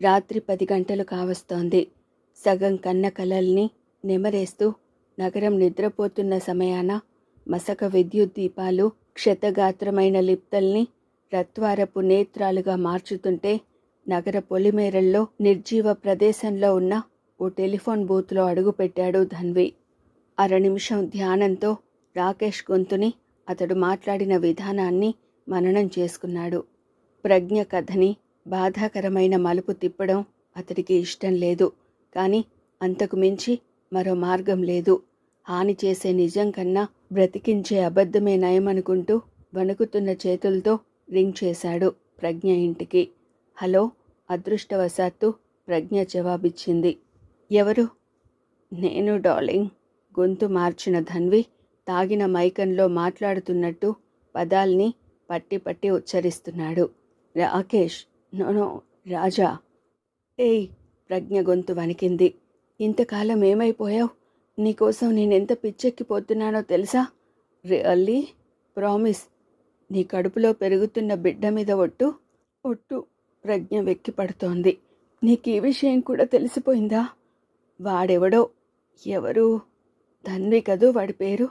రాత్రి 10 గంటలు కావస్తోంది. సగం కన్న కలల్ని నెమరేస్తూ నగరం నిద్రపోతున్న సమయాన మసక విద్యుత్ దీపాలు క్షతగాత్రమైన లిప్తల్ని రత్వారపు నేత్రాలుగా మార్చుతుంటే నగర పొలిమేరల్లో నిర్జీవ ప్రదేశంలో ఉన్న ఓ టెలిఫోన్ బూత్లో అడుగుపెట్టాడు ధన్వి. అరనిమిషం ధ్యానంతో రాకేష్ గొంతుని, అతడు మాట్లాడిన విధానాన్ని మననం చేసుకున్నాడు. ప్రజ్ఞ కథని బాధాకరమైన మలుపు తిప్పడం అతడికి ఇష్టం లేదు. కానీ అంతకు మించి మరో మార్గం లేదు. హాని చేసే నిజం కన్నా బ్రతికించే అబద్ధమే నయమనుకుంటూ వణుకుతున్న చేతులతో రింగ్ చేశాడు ప్రజ్ఞ ఇంటికి. హలో. అదృష్టవశాత్తు ప్రజ్ఞ జవాబిచ్చింది. ఎవరు? నేను డార్లింగ్. గొంతు మార్చిన ధన్వి తాగిన మైకంలో మాట్లాడుతున్నట్టు పదాల్ని పట్టి పట్టి ఉచ్చరిస్తున్నాడు. రాకేష్. నోనో, రాజా. ఏయ్. ప్రజ్ఞ గొంతు వణికింది. ఇంతకాలం ఏమైపోయావు? నీకోసం నేనెంత పిచ్చెక్కిపోతున్నానో తెలుసా? రియల్లీ? ప్రామిస్. నీ కడుపులో పెరుగుతున్న బిడ్డ మీద ఒట్టు. ఒట్టు. ప్రజ్ఞ వెక్కి పడుతోంది. నీకు ఈ విషయం కూడా తెలిసిపోయిందా? వాడెవడో. ఎవరు? ధన్వి కదూ వాడి పేరు.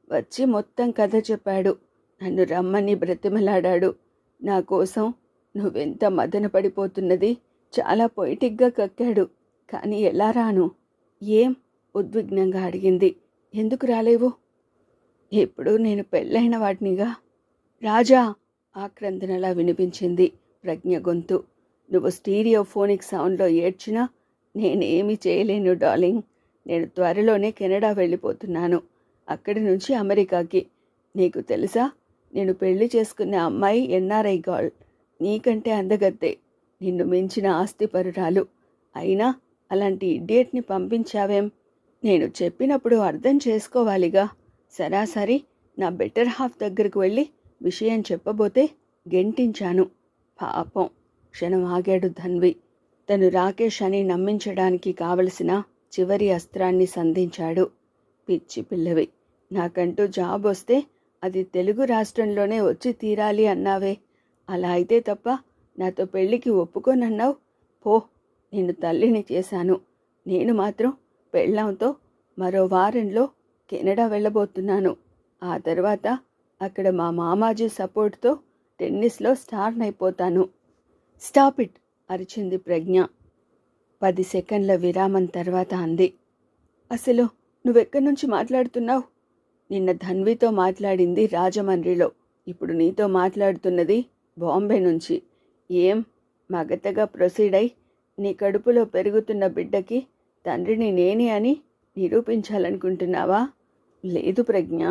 వచ్చి మొత్తం కథ చెప్పాడు. నన్ను రమ్మని బ్రతిమలాడాడు. నా కోసం నువ్వెంత మదన పడిపోతున్నది చాలా పొయిటిక్గా కక్కాడు. కానీ ఎలా రాను? ఏం? ఉద్విగ్నంగా అడిగింది. ఎందుకు రాలేవు? ఇప్పుడు నేను పెళ్ళైన వాడినిగా. రాజా. ఆక్రందనలా వినిపించింది ప్రజ్ఞ గొంతు. నువ్వు స్టీరియోఫోనిక్ సౌండ్లో ఏడ్చినా నేనేమీ చేయలేను డార్లింగ్. నేను త్వరలోనే కెనడా వెళ్ళిపోతున్నాను. అక్కడి నుంచి అమెరికాకి. నీకు తెలుసా, నేను పెళ్లి చేసుకున్న అమ్మాయి ఎన్ఆర్ఐ గర్ల్. నీకంటే అందగత్తే. నిన్ను మించిన ఆస్తిపరురాలు. అయినా అలాంటి ఇడియట్ని పంపించావేం? నేను చెప్పినప్పుడు అర్థం చేసుకోవాలిగా. సరాసరి నా బెటర్ హాఫ్ దగ్గరకు వెళ్ళి విషయం చెప్పబోతే గెంటించాను. పాపం. క్షణం ఆగాడు ధన్వి. తను రాకేష్ అని నమ్మించడానికి కావలసిన చివరి అస్త్రాన్ని సంధించాడు. పిచ్చి పిల్లవి. నాకంటూ జాబ్ వస్తే అది తెలుగు రాష్ట్రంలోనే వచ్చి తీరాలి అన్నావే. అలా అయితే తప్ప నాతో పెళ్లికి ఒప్పుకోనన్నావు. పో. నిన్ను తల్లిని చేశాను. నేను మాత్రం పెళ్ళంతో మరో వారంలో కెనడా వెళ్ళబోతున్నాను. ఆ తర్వాత అక్కడ మా మామాజీ సపోర్ట్తో టెన్నిస్లో స్టార్నైపోతాను. Stop it. అరిచింది ప్రజ్ఞ. 10 సెకండ్ల విరామం తర్వాత అంది. అసలు నువ్వెక్కడి నుంచి మాట్లాడుతున్నావు? నిన్న ధన్వితో మాట్లాడింది రాజమండ్రిలో. ఇప్పుడు నీతో మాట్లాడుతున్నది బాంబే నుంచి. ఏం మగతగా ప్రొసీడ్ అయి నీ కడుపులో పెరుగుతున్న బిడ్డకి తండ్రిని నేనే అని నిరూపించాలనుకుంటున్నావా? లేదు ప్రజ్ఞ.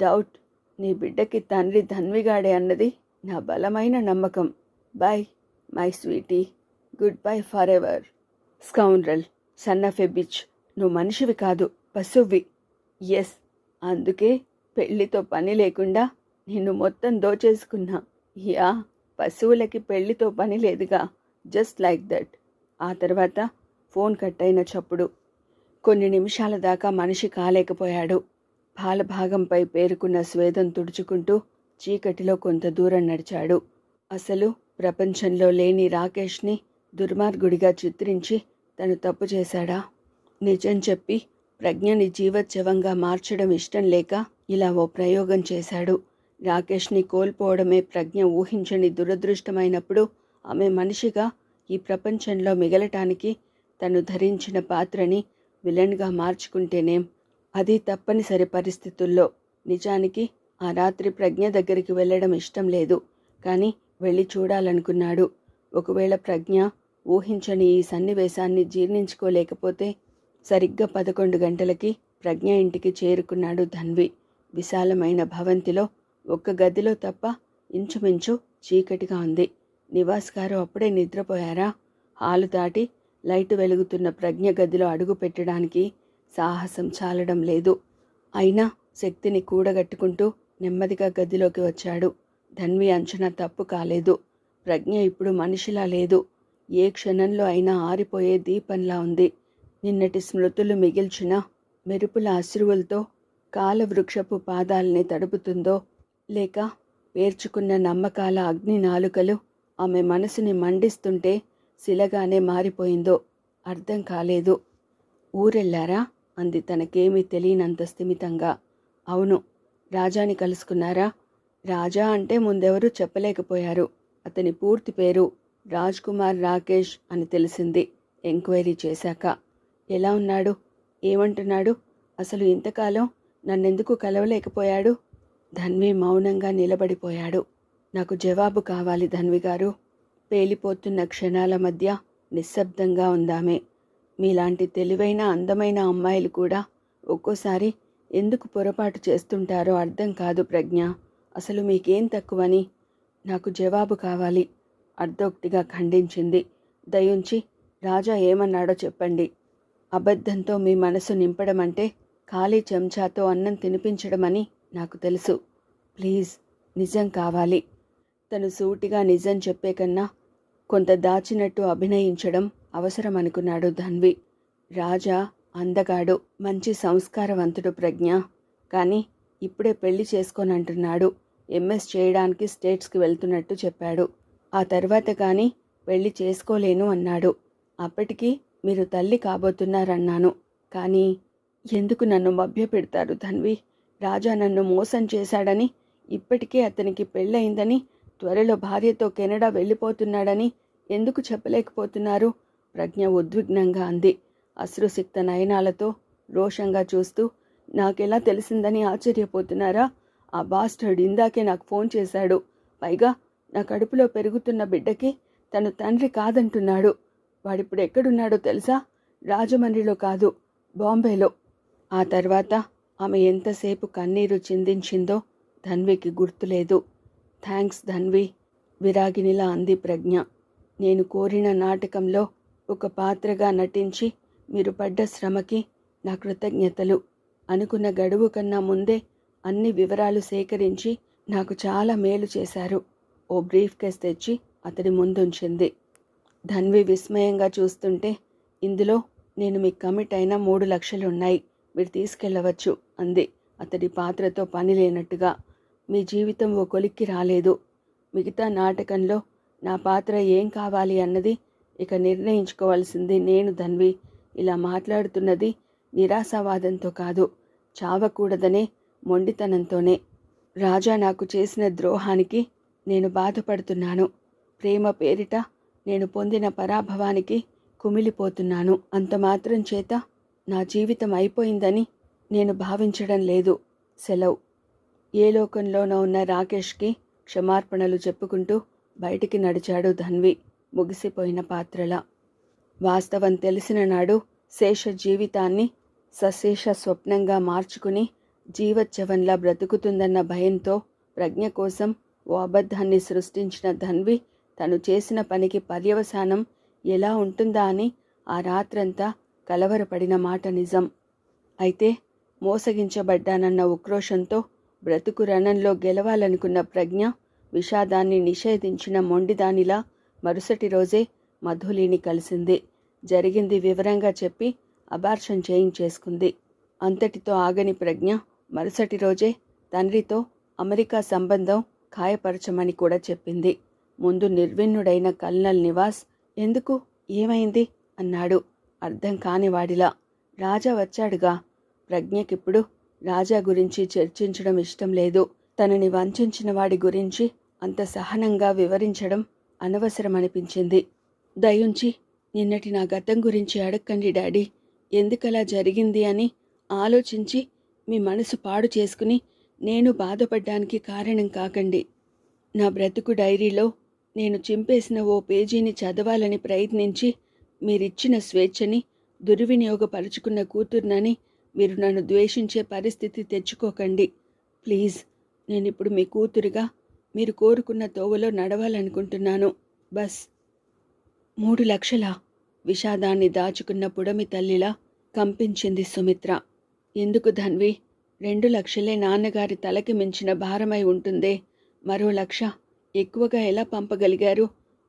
డౌట్. నీ బిడ్డకి తండ్రి ధన్విగాడే అన్నది నా బలమైన నమ్మకం. Bye my sweetie. Good bye forever. Scoundrel. Son of a bitch. నువ్వు మనిషివి కాదు, పశువ్వి. ఎస్. అందుకే పెళ్లితో పని లేకుండా నిన్ను మొత్తం దోచేసుకున్నా. యా, పశువులకి పెళ్లితో పని లేదుగా. Just like that. ఆ తర్వాత ఫోన్ కట్ అయిన చప్పుడు. కొన్ని నిమిషాల దాకా మనిషి కాలేకపోయాడు. పాలభాగంపై పేరుకున్న స్వేదం తుడుచుకుంటూ చీకటిలో కొంత దూరం నడిచాడు. అసలు ప్రపంచంలో లేని రాకేష్ని దుర్మార్గుడిగా చిత్రించి తను తప్పు చేశాడా? నిజం చెప్పి ప్రజ్ఞని జీవోత్సవంగా మార్చడం ఇష్టం లేక ఇలా ఓ ప్రయోగం చేశాడు. రాకేష్ని కోల్పోవడమే ప్రజ్ఞ ఊహించని దురదృష్టమైనప్పుడు ఆమె మనిషిగా ఈ ప్రపంచంలో మిగలటానికి తను ధరించిన పాత్రని విలన్గా మార్చుకుంటేనేం? అది తప్పనిసరి పరిస్థితుల్లో. నిజానికి ఆ రాత్రి ప్రజ్ఞ దగ్గరికి వెళ్ళడం ఇష్టం లేదు. కానీ వెళ్ళి చూడాలనుకున్నాడు. ఒకవేళ ప్రజ్ఞ ఊహించని ఈ సన్నివేశాన్ని జీర్ణించుకోలేకపోతే? సరిగ్గా 11 గంటలకి ప్రజ్ఞ ఇంటికి చేరుకున్నాడు ధన్వి. విశాలమైన భవంతిలో ఒక్క గదిలో తప్ప ఇంచుమించు చీకటిగా ఉంది. నివాస్ గారు అప్పుడే నిద్రపోయారా? హాలు దాటి లైటు వెలుగుతున్న ప్రజ్ఞ గదిలో అడుగు పెట్టడానికి సాహసం చాలడం లేదు. అయినా శక్తిని కూడగట్టుకుంటూ నెమ్మదిగా గదిలోకి వచ్చాడు. ధన్వి అంచనా తప్పు కాలేదు. ప్రజ్ఞ ఇప్పుడు మనిషిలా లేదు. ఏ క్షణంలో అయినా ఆరిపోయే దీపంలా ఉంది. నిన్నటి స్మృతులు మిగిల్చిన మెరుపుల అశ్రువులతో కాలవృక్షపు పాదాలని తడుపుతుందో, లేక పేర్చుకున్న నమ్మకాల అగ్ని నాలుకలు ఆమె మనసుని మండిస్తుంటే శిలగానే మారిపోయిందో అర్థం కాలేదు. ఊరెళ్ళారా అంది తనకేమీ తెలియనంత స్థిమితంగా. అవును. రాజాని కలుసుకున్నారా? రాజా అంటే ముందెవరూ చెప్పలేకపోయారు. అతని పూర్తి పేరు రాజ్ కుమార్ రాకేష్ అని తెలిసింది ఎంక్వైరీ చేశాక. ఎలా ఉన్నాడు? ఏమంటున్నాడు? అసలు ఇంతకాలం నన్నెందుకు కలవలేకపోయాడు? ధన్వి మౌనంగా నిలబడిపోయాడు. నాకు జవాబు కావాలి ధన్వి గారు. పేలిపోతున్న క్షణాల మధ్య నిశ్శబ్దంగా ఉందామె. మీలాంటి తెలివైన అందమైన అమ్మాయిలు కూడా ఒక్కోసారి ఎందుకు పొరపాటు చేస్తుంటారో అర్థం కాదు ప్రజ్ఞ. అసలు మీకేం తక్కువని? నాకు జవాబు కావాలి అర్ధోక్తిగా ఖండించింది. దయుంచి రాజా ఏమన్నాడో చెప్పండి. అబద్ధంతో మీ మనసు నింపడం అంటే ఖాళీ చెంచాతో అన్నం తినిపించడమని నాకు తెలుసు. ప్లీజ్ నిజం కావాలి. తను సూటిగా నిజం చెప్పే కన్నా కొంత దాచినట్టు అభినయించడం అవసరం అనుకున్నాడు ధన్వి. రాజా అందగాడు, మంచి సంస్కారవంతుడు ప్రజ్ఞ. కానీ ఇప్పుడే పెళ్లి చేసుకోనంటున్నాడు. ఎంఎస్ చేయడానికి స్టేట్స్కి వెళ్తున్నట్టు చెప్పాడు. ఆ తర్వాత కానీ పెళ్లి చేసుకోలేను అన్నాడు. అప్పటికి మీరు తల్లి కాబోతున్నారన్నాను. కానీ ఎందుకు నన్ను మభ్యపెడతారు ధన్వి? రాజా నన్ను మోసం చేశాడని, ఇప్పటికే అతనికి పెళ్ళయిందని, త్వరలో భార్యతో కెనడా వెళ్ళిపోతున్నాడని ఎందుకు చెప్పలేకపోతున్నారు? ప్రజ్ఞ ఉద్విగ్నంగా అంది. అశ్రుసిక్త నయనాలతో రోషంగా చూస్తూ, నాకెలా తెలిసిందని ఆశ్చర్యపోతున్నారా? ఆ బాస్టర్డ్ ఇందాకే నాకు ఫోన్ చేశాడు. పైగా నా కడుపులో పెరుగుతున్న బిడ్డకి తను తండ్రి కాదంటున్నాడు. వాడిప్పుడు ఎక్కడున్నాడో తెలుసా? రాజమండ్రిలో కాదు, బాంబేలో. ఆ తర్వాత ఆమె ఎంతసేపు కన్నీరు చిందించిందో ధన్వికి గుర్తులేదు. థ్యాంక్స్ ధన్వి, విరాగినిలా అంది ప్రజ్ఞ. నేను కోరిన నాటకంలో ఒక పాత్రగా నటించి మీరు పడ్డ శ్రమకి నా కృతజ్ఞతలు. అనుకున్న గడువు కన్నా ముందే అన్ని వివరాలు సేకరించి నాకు చాలా మేలు చేశారు. ఓ బ్రీఫ్ కేస్ తెచ్చి అతడి ముందుంచింది. ధన్వి విస్మయంగా చూస్తుంటే, ఇందులో నేను మీకు కమిట్ అయిన 3 లక్షలున్నాయి, మీరు తీసుకెళ్ళవచ్చు అంది అతడి పాత్రతో పని లేనట్టుగా. మీ జీవితం ఓ కొలిక్కి రాలేదు. మిగతా నాటకంలో నా పాత్ర ఏం కావాలి అన్నది ఇక నిర్ణయించుకోవాల్సింది నేను ధన్వి. ఇలా మాట్లాడుతున్నది నిరాశావాదంతో కాదు, చావకూడదనే మొండితనంతోనే. రాజా నాకు చేసిన ద్రోహానికి నేను బాధపడుతున్నాను. ప్రేమ పేరిట నేను పొందిన పరాభవానికి కుమిలిపోతున్నాను. అంత మాత్రం చేత నా జీవితం అయిపోయిందని నేను భావించడం లేదు. సెలవు. ఏ లోకంలోనో ఉన్న రాకేష్కి క్షమార్పణలు చెప్పుకుంటూ బయటికి నడిచాడు ధన్వి, ముగిసిపోయిన పాత్రలా. వాస్తవం తెలిసిన నాడు శేష జీవితాన్ని సశేష స్వప్నంగా మార్చుకుని జీవచ్చవంలా బ్రతుకుతుందన్న భయంతో ప్రజ్ఞ కోసం ఓ అబద్ధాన్ని సృష్టించిన ధన్వి తను చేసిన పనికి పర్యవసానం ఎలా ఉంటుందా అని ఆ రాత్రంతా కలవరపడిన మాట నిజం. అయితే మోసగించబడ్డానన్న ఉక్రోషంతో బ్రతుకు రణంలో గెలవాలనుకున్న ప్రజ్ఞ విషాదాన్ని నిషేధించిన మొండిదానిలా మరుసటి రోజే మధులిని కలిసింది. జరిగింది వివరంగా చెప్పి అబార్షన్ చేయించేసుకుంది. అంతటితో ఆగని ప్రజ్ఞ మరుసటి రోజే తండ్రితో అమెరికా సంబంధం ఖాయపరచమని కూడా చెప్పింది. ముందు నిర్విణ్ణుడైన కల్నల్ నివాస్ ఎందుకు, ఏమైంది అన్నాడు అర్థం కానివాడిలా. రాజా వచ్చాడుగా. ప్రజ్ఞకిప్పుడు రాజా గురించి చర్చించడం ఇష్టం లేదు. తనని వంచిన వాడి గురించి అంత సహనంగా వివరించడం అనవసరమనిపించింది. దయుంచి నిన్నటి నా గతం గురించి అడక్కండి డాడీ. ఎందుకలా జరిగింది అని ఆలోచించి మీ మనసు పాడు చేసుకుని నేను బాధపడ్డానికి కారణం కాకండి. నా బ్రతుకు డైరీలో నేను చింపేసిన ఓ పేజీని చదవాలని ప్రయత్నించి మీరిచ్చిన స్వేచ్ఛని దుర్వినియోగపరుచుకున్న కూతుర్నని మీరు నన్ను ద్వేషించే పరిస్థితి తెచ్చుకోకండి. ప్లీజ్, నేనిప్పుడు మీ కూతురుగా మీరు కోరుకున్న తోవలో నడవాలనుకుంటున్నాను. బస్. 3 లక్షలా? విషాదాన్ని దాచుకున్న పుడమి తల్లిలా కంపించింది సుమిత్ర. ఎందుకు ధన్వి? 2 లక్షలే నాన్నగారి తలకి మించిన భారమై ఉంటుందే. మరో 1 లక్ష ఎక్కువగా ఎలా పంపగలిగారు?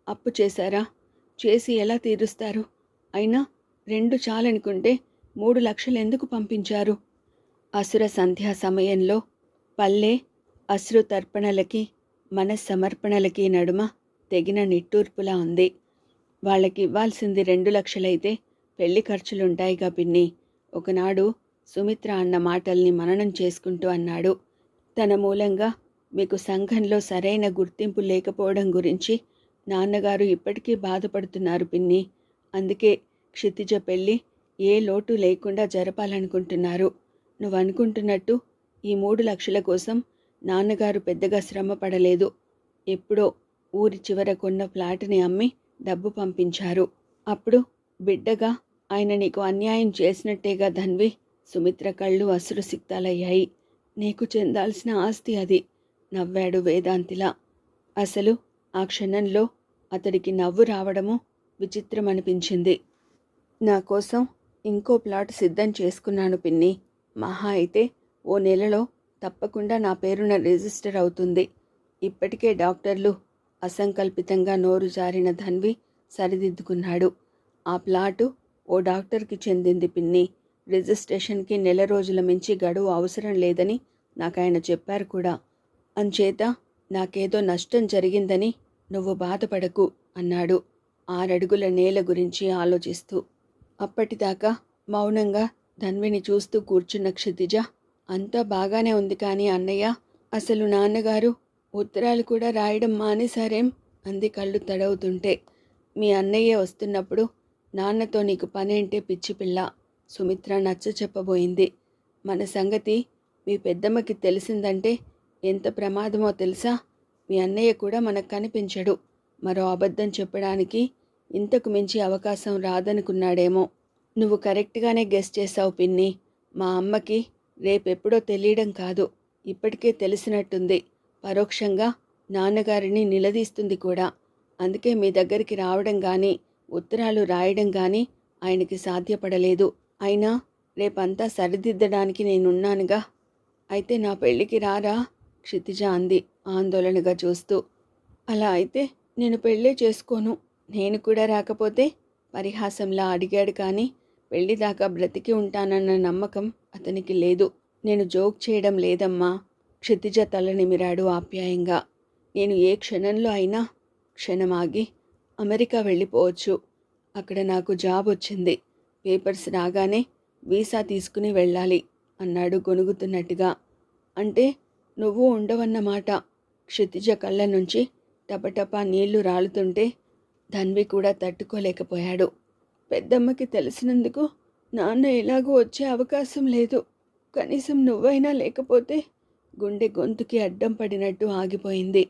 అప్పు చేశారా? చేసి ఎలా తీరుస్తారు? అయినా 2 చాలనుకుంటే 3 లక్షలు ఎందుకు పంపించారు? అసుర సంధ్యా సమయంలో పల్లె అశ్రు తర్పణలకి మనస్సమర్పణలకి నడుమ తెగిన నిట్టూర్పులా ఉంది. వాళ్ళకి ఇవ్వాల్సింది 2 లక్షలైతే పెళ్లి ఖర్చులుంటాయిగా పిన్ని. ఒకనాడు సుమిత్ర అన్న మాటల్ని మననం చేసుకుంటూ అన్నాడు. తన మూలంగా మీకు సంఘంలో సరైన గుర్తింపు లేకపోవడం గురించి నాన్నగారు ఇప్పటికీ బాధపడుతున్నారు పిన్ని. అందుకే క్షితిజ పెళ్ళి ఏ లోటు లేకుండా జరపాలనుకుంటున్నారు. నువ్వనుకుంటున్నట్టు ఈ 3 లక్షల కోసం నాన్నగారు పెద్దగా శ్రమ పడలేదు. ఎప్పుడో ఊరి చివర కొన్న ఫ్లాటుని అమ్మి డబ్బు పంపించారు. అప్పుడు బిడ్డగా ఆయన నీకు అన్యాయం చేసినట్టేగా ధన్వి. సుమిత్ర కళ్ళు అశ్రుసిక్తాలయ్యాయి. నీకు చెందాల్సిన ఆస్తి అది, నవ్వాడు వేదాంతిలా. అసలు ఆ క్షణంలో అతడికి నవ్వు రావడము విచిత్రమనిపించింది. నా కోసం ఇంకో ప్లాట్ సిద్ధం చేసుకున్నాను పిన్ని. మహా అయితే ఓ నెలలో తప్పకుండా నా పేరున రిజిస్టర్ అవుతుంది. ఇప్పటికే డాక్టర్లు అసంకల్పితంగా నోరు జారిన ధన్వి సరిదిద్దుకున్నాడు. ఆ ప్లాటు ఓ డాక్టర్కి చెందింది పిన్ని. రిజిస్ట్రేషన్కి 1 రోజుల మించి గడువు అవసరం లేదని నాకాయన చెప్పారు కూడా. అంచేత నాకేదో నష్టం జరిగిందని నువ్వు బాధపడకు అన్నాడు 6 అడుగుల నేల గురించి ఆలోచిస్తూ. అప్పటిదాకా మౌనంగా ధన్విని చూస్తూ కూర్చున్న క్షితిజ, అంతా బాగానే ఉంది కానీ అన్నయ్య, అసలు నాన్నగారు ఉత్తరాలు కూడా రాయడం మానేశారేం అంది కళ్ళు తడవుతుంటే. మీ అన్నయ్య వస్తున్నప్పుడు నాన్నతో నీకు పనేంటే పిచ్చిపిల్ల, సుమిత్ర నచ్చ చెప్పబోయింది. మన సంగతి మీ పెద్దమ్మకి తెలిసిందంటే ఎంత ప్రమాదమో తెలుసా? మీ అన్నయ్య కూడా మనకు కనిపించడు. మరో అబద్ధం చెప్పడానికి ఇంతకు మించి అవకాశం రాదనుకున్నాడేమో. నువ్వు కరెక్ట్గానే గెస్ చేశావు పిన్ని. మా అమ్మకి రేపెప్పుడో తెలియడం కాదు, ఇప్పటికే తెలిసినట్టుంది. పరోక్షంగా నాన్నగారిని నిలదీస్తుంది కూడా. అందుకే మీ దగ్గరికి రావడం కానీ ఉత్తరాలు రాయడం కానీ ఆయనకి సాధ్యపడలేదు. అయినా రేపంతా సరిదిద్దడానికి నేనున్నానుగా. అయితే నా పెళ్ళికి రారా? క్షితిజ అంది ఆందోళనగా చూస్తూ. అలా అయితే నేను పెళ్ళే చేసుకోను. నేను కూడా రాకపోతే? పరిహాసంలా అడిగాడు కానీ పెళ్లి దాకా బ్రతికి ఉంటానన్న నమ్మకం అతనికి లేదు. నేను జోక్ చేయడం లేదమ్మా. క్షితిజ తల నిమిరాడు ఆప్యాయంగా. నేను ఏ క్షణంలో అయినా క్షణమాగి అమెరికా వెళ్ళిపోవచ్చు. అక్కడ నాకు జాబ్ వచ్చింది. పేపర్స్ రాగానే వీసా తీసుకుని వెళ్ళాలి అన్నాడు గొనుగుతున్నట్టుగా. అంటే నువ్వు ఉండవన్నమాట. క్షితిజ కళ్ళ నుంచి టపటపా నీళ్లు రాలుతుంటే ధన్వి కూడా తట్టుకోలేకపోయాడు. పెద్దమ్మకి తెలిసినందుకు నాన్న ఎలాగూ వచ్చే అవకాశం లేదు. కనీసం నువ్వైనా లేకపోతే. గుండె గొంతుకి అడ్డం పడినట్టు ఆగిపోయింది.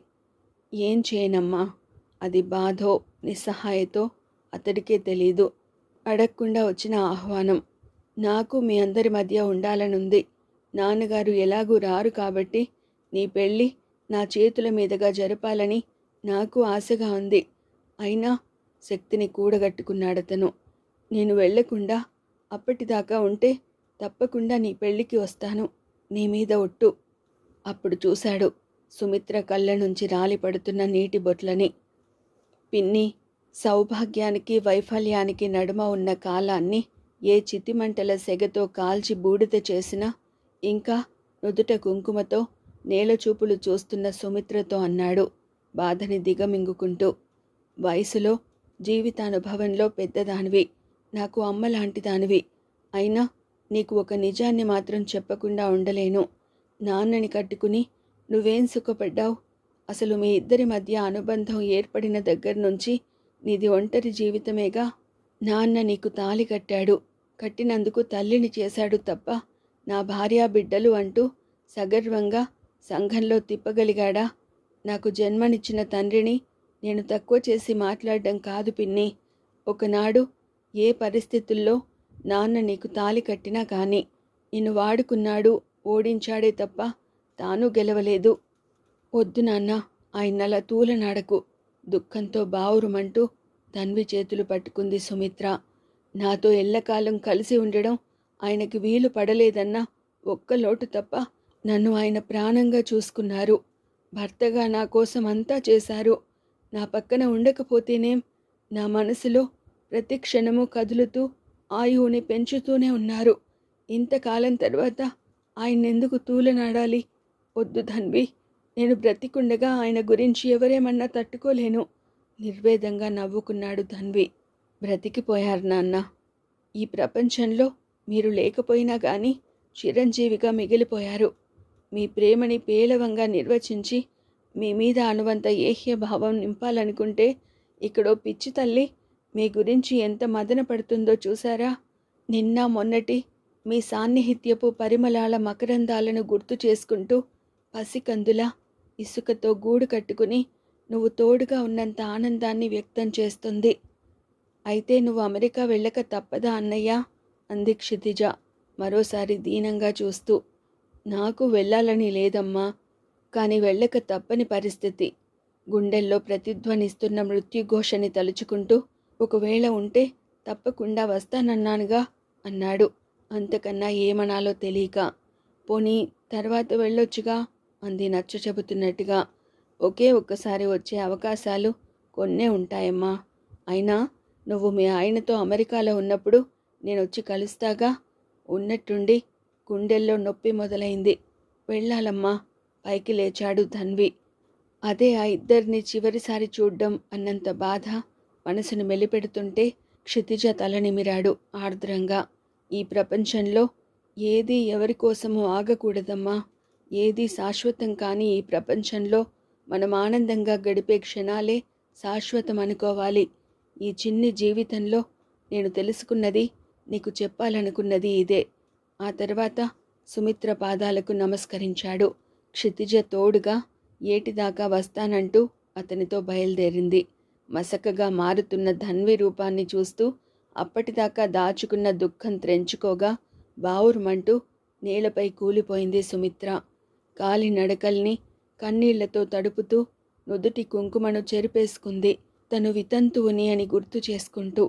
ఏం చేయనమ్మా. అది బాధో నిస్సహాయతో అతడికే తెలీదు. అడగకుండా వచ్చిన ఆహ్వానం. నాకు మీ అందరి మధ్య ఉండాలనుంది. నాన్నగారు ఎలాగూ రారు కాబట్టి నీ పెళ్ళి నా చేతుల మీదుగా జరపాలని నాకు ఆశగా ఉంది. అయినా శక్తిని కూడగట్టుకున్నాడతను. నేను వెళ్లకుండా అప్పటిదాకా ఉంటే తప్పకుండా నీ పెళ్ళికి వస్తాను. నీ మీద ఒట్టు. అప్పుడు చూశాడు సుమిత్ర కళ్ళ నుంచి రాలిపడుతున్న నీటి బొట్లని. పిన్ని, సౌభాగ్యానికి వైఫల్యానికి నడుమ ఉన్న కాలాన్ని ఏ చితిమంటల సెగతో కాల్చి బూడిద చేసినా ఇంకా నుదుట కుంకుమతో నేలచూపులు చూస్తున్న సుమిత్రతో అన్నాడు బాధని దిగమింగుకుంటూ. వయసులో జీవితానుభవంలో పెద్దదానివి, నాకు అమ్మలాంటి దానివి. అయినా నీకు ఒక నిజాన్ని మాత్రం చెప్పకుండా ఉండలేను. నాన్నని కట్టుకుని నువ్వేం సుఖపడ్డావు? అసలు మీ ఇద్దరి మధ్య అనుబంధం ఏర్పడిన దగ్గర నుంచి నీది ఒంటరి జీవితమేగా. నాన్న నీకు తాళి కట్టాడు. కట్టినందుకు తల్లిని చేశాడు తప్ప నా భార్యా బిడ్డలు అంటూ సగర్వంగా సంఘంలో తిప్పగలిగాడా? నాకు జన్మనిచ్చిన తండ్రిని నేను తక్కువ చేసి మాట్లాడడం కాదు పిన్ని. ఒకనాడు ఏ పరిస్థితుల్లో నాన్న నీకు తాళి కట్టినా కానీ నిన్ను వాడుకున్నాడు, ఓడించాడే తప్ప తాను గెలవలేదు. వద్దు నాన్న, ఆయనలా తూలనాడకు. దుఃఖంతో బావురుమంటూ ధన్వి చేతులు పట్టుకుంది సుమిత్ర. నాతో ఎల్లకాలం కలిసి ఉండడం ఆయనకి వీలు పడలేదన్న ఒక్క లోటు తప్ప నన్ను ఆయన ప్రాణంగా చూసుకున్నారు. భర్తగా నా కోసం అంతా చేశారు. నా పక్కన ఉండకపోతేనేం? నా మనసులో ప్రతి క్షణము కదులుతూ ఆయువుని పెంచుతూనే ఉన్నారు. ఇంతకాలం తర్వాత ఆయన్నెందుకు తూలనాడాలి? వద్దు ధన్వి, నేను బ్రతికుండగా ఆయన గురించి ఎవరేమన్నా తట్టుకోలేను. నిర్వేదంగా నవ్వుకున్నాడు ధన్వి. బ్రతికిపోయారు నాన్న. ఈ ప్రపంచంలో మీరు లేకపోయినా గాని చిరంజీవిగా మిగిలిపోయారు. మీ ప్రేమని పేలవంగా నిర్వచించి మీ మీద అనువంత ఏహ్యభావం నింపాలనుకుంటే ఇక్కడో పిచ్చి తల్లి మీ గురించి ఎంత మదన పడుతుందో చూసారా? నిన్న మొన్నటి మీ సాన్నిహిత్యపు పరిమళాల మకరందాలను గుర్తు చేసుకుంటూ పసికందులా ఇసుకతో గూడు కట్టుకుని నువ్వు తోడుగా ఉన్నంత ఆనందాన్ని వ్యక్తం చేస్తుంది. అయితే నువ్వు అమెరికా వెళ్ళక తప్పదా అన్నయ్యా? అంది క్షితిజ మరోసారి దీనంగా చూస్తూ. నాకు వెళ్ళాలని లేదమ్మా, కానీ వెళ్ళక తప్పని పరిస్థితి. గుండెల్లో ప్రతిధ్వనిస్తున్న మృత్యుఘోషని తలుచుకుంటూ ఒకవేళ ఉంటే తప్పకుండా వస్తానన్నానుగా అన్నాడు. అంతకన్నా ఏమనాలో తెలియక. పోనీ తర్వాత వెళ్ళొచ్చుగా అంది నచ్చ చెబుతున్నట్టుగా. ఒకే ఒక్కసారి వచ్చే అవకాశాలు కొన్నే ఉంటాయమ్మా. అయినా నువ్వు మీ ఆయనతో అమెరికాలో ఉన్నప్పుడు నేనొచ్చి కలుస్తాగా. ఉన్నట్టుండి గుండెల్లో నొప్పి మొదలైంది. వెళ్ళాలమ్మా. పైకి లేచాడు ధన్వి. అదే ఆ ఇద్దరిని చివరిసారి చూడ్డం అన్నంత బాధ మనసును మెలిపెడుతుంటే క్షితిజ తలనిమిరాడు ఆర్ద్రంగా. ఈ ప్రపంచంలో ఏదీ ఎవరి కోసమో ఆగకూడదమ్మా. ఏదీ శాశ్వతం కాని ఈ ప్రపంచంలో మనం ఆనందంగా గడిపే క్షణాలే శాశ్వతం అనుకోవాలి. ఈ చిన్ని జీవితంలో నేను తెలుసుకున్నది, నీకు చెప్పాలనుకున్నది ఇదే. ఆ తర్వాత సుమిత్ర పాదాలకు నమస్కరించాడు. క్షితిజ తోడుగా ఏటిదాకా వస్తానంటూ అతనితో బయలుదేరింది. మసకగా మారుతున్న ధన్వి రూపాన్ని చూస్తూ అప్పటిదాకా దాచుకున్న దుఃఖం త్రెంచుకోగా బావురుమంటూ నేలపై కూలిపోయింది సుమిత్ర. కాలి నడకల్ని కన్నీళ్లతో తడుపుతూ నుదుటి కుంకుమను చెరిపేసుకుంది. తను వితంతువుని అని గుర్తు చేసుకుంటూ.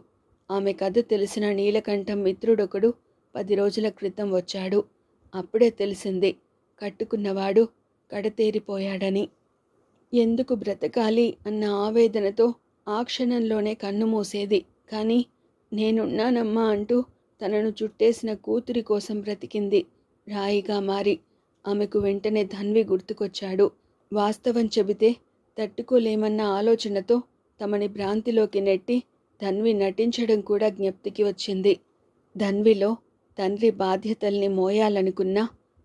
ఆమె కథ తెలిసిన నీలకంఠం మిత్రుడొకడు 10 రోజుల క్రితం వచ్చాడు. అప్పుడే తెలిసింది కట్టుకున్నవాడు కడతేరిపోయాడని. ఎందుకు బ్రతకాలి అన్న ఆవేదనతో ఆ క్షణంలోనే కన్ను మూసేది. కానీ నేనున్నానమ్మా అంటూ తనను చుట్టేసిన కూతురి కోసం బ్రతికింది. రాయిగా మారి. ఆమెకు వెంటనే ధన్వి గుర్తుకొచ్చాడు. వాస్తవం చెబితే తట్టుకోలేమన్న ఆలోచనతో తమని భ్రాంతిలోకి నెట్టి ధన్వి నటించడం కూడా జ్ఞప్తికి వచ్చింది. ధన్విలో తండ్రి బాధ్యతల్ని మోయాలనుకున్న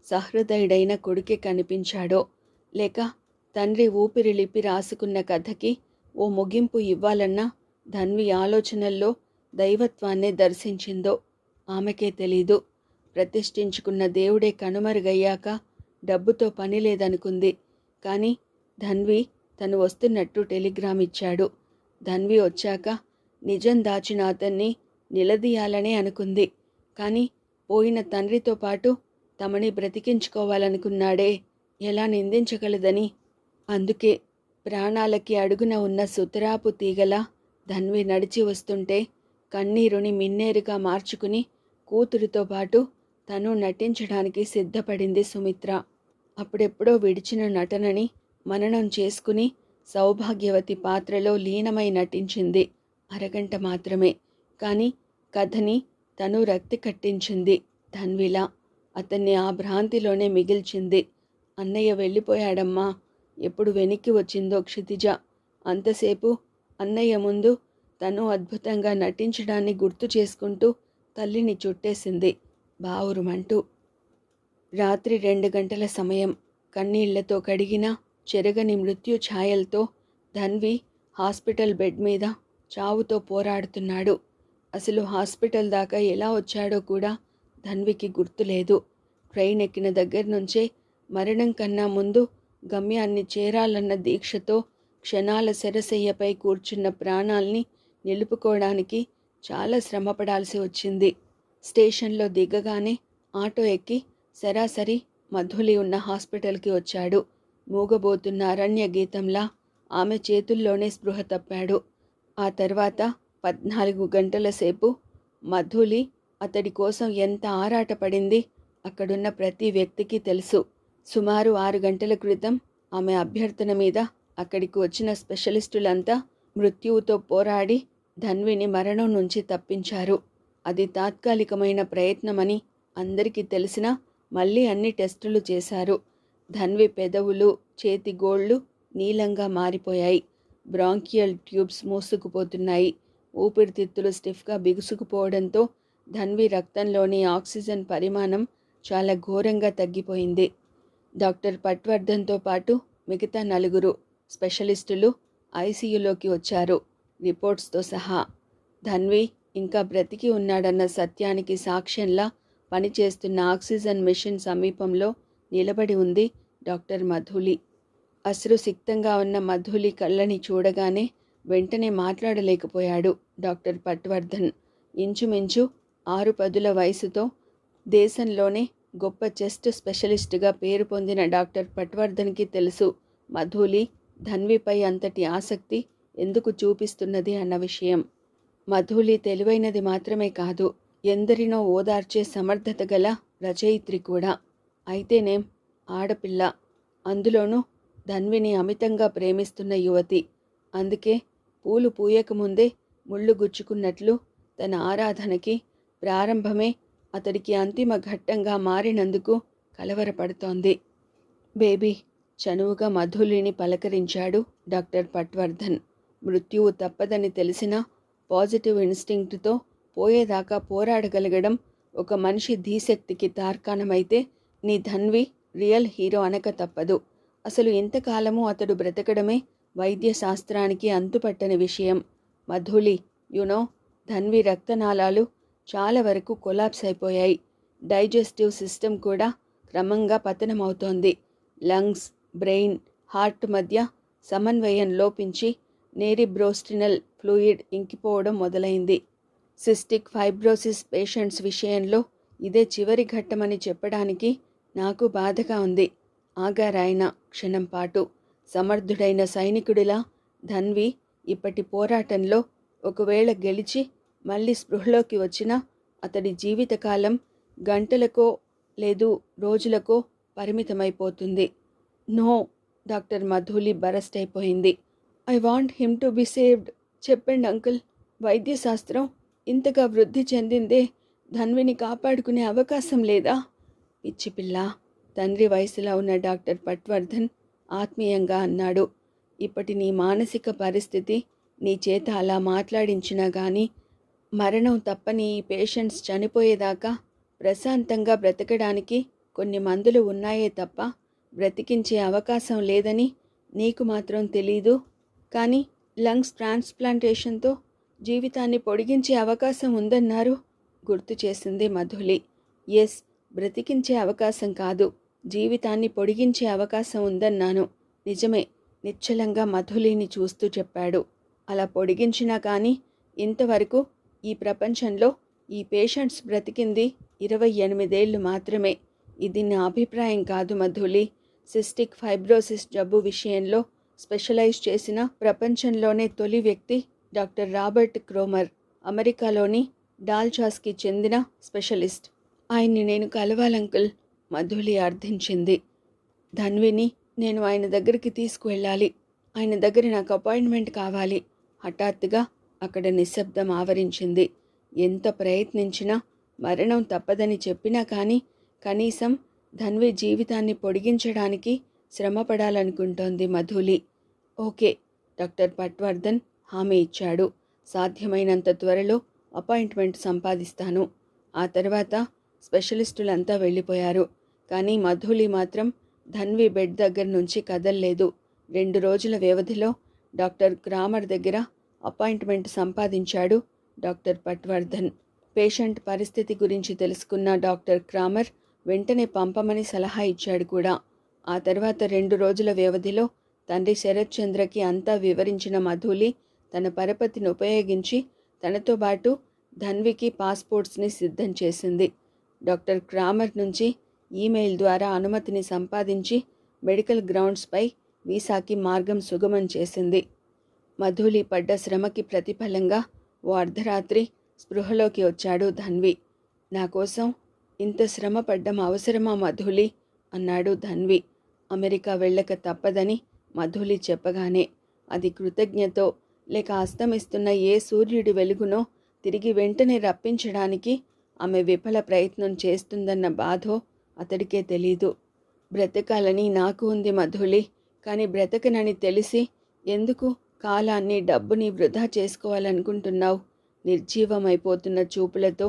సహృదయుడైన కొడుకే కనిపించాడో, లేక తండ్రి ఊపిరిలిపి రాసుకున్న కథకి ఓ ముగింపు ఇవ్వాలన్న ధన్వి ఆలోచనల్లో దైవత్వాన్నే దర్శించిందో ఆమెకే తెలీదు. ప్రతిష్ఠించుకున్న దేవుడే కనుమరుగయ్యాక డబ్బుతో పని లేదనుకుంది. కానీ ధన్వి తను వస్తున్నట్టు టెలిగ్రామ్ ఇచ్చాడు. ధన్వి వచ్చాక నిజం దాచిన అతన్ని నిలదీయాలనే అనుకుంది. కానీ పోయిన తండ్రితో పాటు తమని బ్రతికించుకోవాలనుకున్నాడే, ఎలా నిందించగలదని. అందుకే ప్రాణాలకి అడుగున ఉన్న సుతరాపు తీగలా ధన్వి నడిచి వస్తుంటే కన్నీరుని మిన్నేరుగా మార్చుకుని కూతురితో పాటు తను నటించడానికి సిద్ధపడింది సుమిత్ర. అప్పుడెప్పుడో విడిచిన నటనని మననం చేసుకుని సౌభాగ్యవతి పాత్రలో లీనమై నటించింది. అరగంట మాత్రమే. కానీ కథని తను రక్తి కట్టించింది ధన్విలా. అతన్ని ఆ భ్రాంతిలోనే మిగిల్చింది. అన్నయ్య వెళ్ళిపోయాడమ్మా. ఎప్పుడు వెనక్కి వచ్చిందో క్షితిజ. అంతసేపు అన్నయ్య ముందు తను అద్భుతంగా నటించడాన్ని గుర్తు చేసుకుంటూ తల్లిని చుట్టేసింది బావురుమంటూ. రాత్రి 2 గంటల సమయం. కన్నీళ్లతో కడిగిన చెరగని మృత్యు ఛాయలతో ధన్వి హాస్పిటల్ బెడ్ మీద చావుతో పోరాడుతున్నాడు. అసలు హాస్పిటల్ దాకా ఎలా వచ్చాడో కూడా ధన్వికి గుర్తులేదు. ట్రైన్ ఎక్కిన దగ్గర నుంచే మరణం కన్నా ముందు గమ్యాన్ని చేరాలన్న దీక్షతో క్షణాల సెరసయ్యపై కూర్చున్న ప్రాణాల్ని నిలుపుకోవడానికి చాలా శ్రమపడాల్సి వచ్చింది. స్టేషన్లో దిగగానే ఆటో ఎక్కి సరాసరి మధులి ఉన్న హాస్పిటల్కి వచ్చాడు. మూగబోతున్న అరణ్య గీతంలా ఆమె చేతుల్లోనే స్పృహ తప్పాడు. ఆ తర్వాత 14 గంటల సేపు మధులి అతడి కోసం ఎంత ఆరాటపడింది అక్కడున్న ప్రతి వ్యక్తికి తెలుసు. సుమారు 6 గంటల క్రితం ఆమె అభ్యర్థన మీద అక్కడికి వచ్చిన స్పెషలిస్టులంతా మృత్యువుతో పోరాడి ధన్విని మరణం నుంచి తప్పించారు. అది తాత్కాలికమైన ప్రయత్నమని అందరికీ తెలిసినా మళ్ళీ అన్ని టెస్టులు చేశారు. ధన్వి పెదవులు, చేతి గోళ్ళు నీలంగా మారిపోయాయి. బ్రాంకియల్ ట్యూబ్స్ మూసుకుపోతున్నాయి. ఊపిరితిత్తులు స్టిఫ్గా బిగుసుకుపోవడంతో ధన్వి రక్తంలోని ఆక్సిజన్ పరిమాణం చాలా ఘోరంగా తగ్గిపోయింది. డాక్టర్ పట్వర్ధన్తో పాటు మిగతా 4 స్పెషలిస్టులు ఐసీయూలోకి వచ్చారు, రిపోర్ట్స్తో సహా. ధన్వి ఇంకా బ్రతికి ఉన్నాడన్న సత్యానికి సాక్ష్యంలా పనిచేస్తున్న ఆక్సిజన్ మిషన్ సమీపంలో నిలబడి ఉంది డాక్టర్ మధులి. అశ్రుసిక్తంగా ఉన్న మధులి కళ్ళని చూడగానే వెంటనే మాట్లాడలేకపోయాడు డాక్టర్ పట్వర్ధన్. ఇంచుమించు 6 వయసుతో దేశంలోనే గొప్ప చెస్ట్ స్పెషలిస్టుగా పేరు పొందిన డాక్టర్ పట్వర్ధన్కి తెలుసు మధులి ధన్విపై అంతటి ఆసక్తి ఎందుకు చూపిస్తున్నది అన్న విషయం. మధులి తెలివైనది మాత్రమే కాదు, ఎందరినో ఓదార్చే సమర్థత గల రచయిత్రి కూడా. అయితేనేం, ఆడపిల్ల, అందులోనూ ధన్విని అమితంగా ప్రేమిస్తున్న యువతి. అందుకే పూలు పూయకముందే ముళ్ళు గుచ్చుకున్నట్లు తన ఆరాధనకి ప్రారంభమే అతడికి అంతిమ ఘట్టంగా మారినందుకు కలవరపడుతోంది. బేబీ, చనువుగా మధులిని పలకరించాడు డాక్టర్ పట్వర్ధన్. మృత్యువు తప్పదని తెలిసినా పాజిటివ్ ఇన్స్టింక్ట్తో పోయేదాకా పోరాడగలగడం ఒక మనిషి ధీశక్తికి తార్కాణమైతే నీ ధన్వి రియల్ హీరో అనక తప్పదు. అసలు ఇంతకాలము అతడు బ్రతకడమే వైద్య శాస్త్రానికి అంతుపట్టని విషయం. మధులి, యునో, ధన్వి రక్తనాళాలు చాలా వరకు కొలాప్స్ అయిపోయాయి. డైజెస్టివ్ సిస్టమ్ కూడా క్రమంగా పతనమవుతోంది. లంగ్స్, బ్రెయిన్, హార్ట్ మధ్య సమన్వయం లోపించి నేరిబ్రోస్టినల్ ఫ్లూయిడ్ ఇంకిపోవడం మొదలైంది. సిస్టిక్ ఫైబ్రోసిస్ పేషెంట్స్ విషయంలో ఇదే చివరి ఘట్టమని చెప్పడానికి నాకు బాధగా ఉంది. ఆగారాయన క్షణం పాటు. సమర్థుడైన సైనికుడిలా ధన్వి ఇప్పటి పోరాటంలో ఒకవేళ గెలిచి మళ్ళీ స్పృహలోకి వచ్చినా అతడి జీవితకాలం గంటలకో లేదు రోజులకో పరిమితమైపోతుంది. నో, డాక్టర్ మధులి బరస్ట్ అయిపోయింది. I want him to be saved. చెప్పండి అంకుల్, వైద్యశాస్త్రం ఇంతగా వృద్ధి చెందిందే ధన్విని కాపాడుకునే అవకాశం లేదా? పిచ్చిపిల్ల, తండ్రి వయసులో ఉన్న డాక్టర్ పట్వర్ధన్ ఆత్మీయంగా అన్నాడు. ఇప్పటి నీ మానసిక పరిస్థితి నీ చేత అలా మాట్లాడించినా కానీ మరణం తప్పని ఈ పేషెంట్స్ చనిపోయేదాకా ప్రశాంతంగా బ్రతకడానికి కొన్ని మందులు ఉన్నాయే తప్ప బ్రతికించే అవకాశం లేదని నీకు మాత్రం తెలీదు. కానీ లంగ్స్ ట్రాన్స్ప్లాంటేషన్తో జీవితాన్ని పొడిగించే అవకాశం ఉందన్నారు, గుర్తు చేసింది మధులి. ఎస్, బ్రతికించే అవకాశం కాదు, జీవితాన్ని పొడిగించే అవకాశం ఉందన్నాను. నిజమే, నిశ్చలంగా మధులిని చూస్తూ చెప్పాడు. అలా పొడిగించినా కానీ ఇంతవరకు ఈ ప్రపంచంలో ఈ పేషెంట్స్ బ్రతికింది 28 ఏళ్ళు మాత్రమే. ఇది నా అభిప్రాయం కాదు మధులి. సిస్టిక్ ఫైబ్రోసిస్ జబ్బు విషయంలో స్పెషలైజ్ చేసిన ప్రపంచంలోనే తొలి వ్యక్తి డాక్టర్ రాబర్ట్ క్రోమర్, అమెరికాలోని డాల్చాస్కి చెందిన స్పెషలిస్ట్. ఆయన్ని నేను కలవాలంకుల్, మధులి అర్థించింది. ధన్విని నేను ఆయన దగ్గరికి తీసుకువెళ్ళాలి. ఆయన దగ్గర నాకు అపాయింట్మెంట్ కావాలి. హఠాత్తుగా అక్కడ నిశ్శబ్దం ఆవరించింది. ఎంత ప్రయత్నించినా మరణం తప్పదని చెప్పినా కానీ కనీసం ధన్వి జీవితాన్ని పొడిగించడానికి శ్రమపడాలనుకుంటోంది మధులి. ఓకే, డాక్టర్ పట్వర్ధన్ హామీ ఇచ్చాడు. సాధ్యమైనంత త్వరలో అపాయింట్మెంట్ సంపాదిస్తాను. ఆ తర్వాత స్పెషలిస్టులంతా వెళ్ళిపోయారు. కానీ మధులి మాత్రం ధన్వి బెడ్ దగ్గర నుంచి కదల్లేదు. 2 రోజుల వ్యవధిలో డాక్టర్ క్రామర్ దగ్గర అపాయింట్మెంట్ సంపాదించాడు డాక్టర్ పట్వర్ధన్. పేషెంట్ పరిస్థితి గురించి తెలుసుకున్న డాక్టర్ క్రామర్ వెంటనే పంపమని సలహా ఇచ్చాడు కూడా. ఆ తర్వాత 2 రోజుల వ్యవధిలో తండ్రి శరత్ చంద్రకి అంతా వివరించిన మధులి తన పరపతిని ఉపయోగించి తనతో పాటు ధన్వికి పాస్పోర్ట్స్ని సిద్ధం చేసింది. డాక్టర్ క్రామర్ నుంచి ఈమెయిల్ ద్వారా అనుమతిని సంపాదించి మెడికల్ గ్రౌండ్స్పై వీసాకి మార్గం సుగమం చేసింది. మధులి పడ్డ శ్రమకి ప్రతిఫలంగా ఓ అర్ధరాత్రి స్పృహలోకి వచ్చాడు ధన్వి. నా కోసం ఇంత శ్రమ పడ్డం అవసరమా మధులి అన్నాడు ధన్వి. అమెరికా వెళ్ళక తప్పదని మధులి చెప్పగానే అది కృతజ్ఞతో లేక అస్తమిస్తున్న ఏ సూర్యుడి వెలుగునో తిరిగి వెంటనే రప్పించడానికి ఆమె విఫల ప్రయత్నం చేస్తుందన్న బాధో అతడికే తెలీదు. బ్రతకాలని నాకు ఉంది మధులి, కానీ బ్రతకనని తెలిసి ఎందుకు కాలాన్ని డబ్బుని వృధా చేసుకోవాలనుకుంటున్నావు. నిర్జీవమైపోతున్న చూపులతో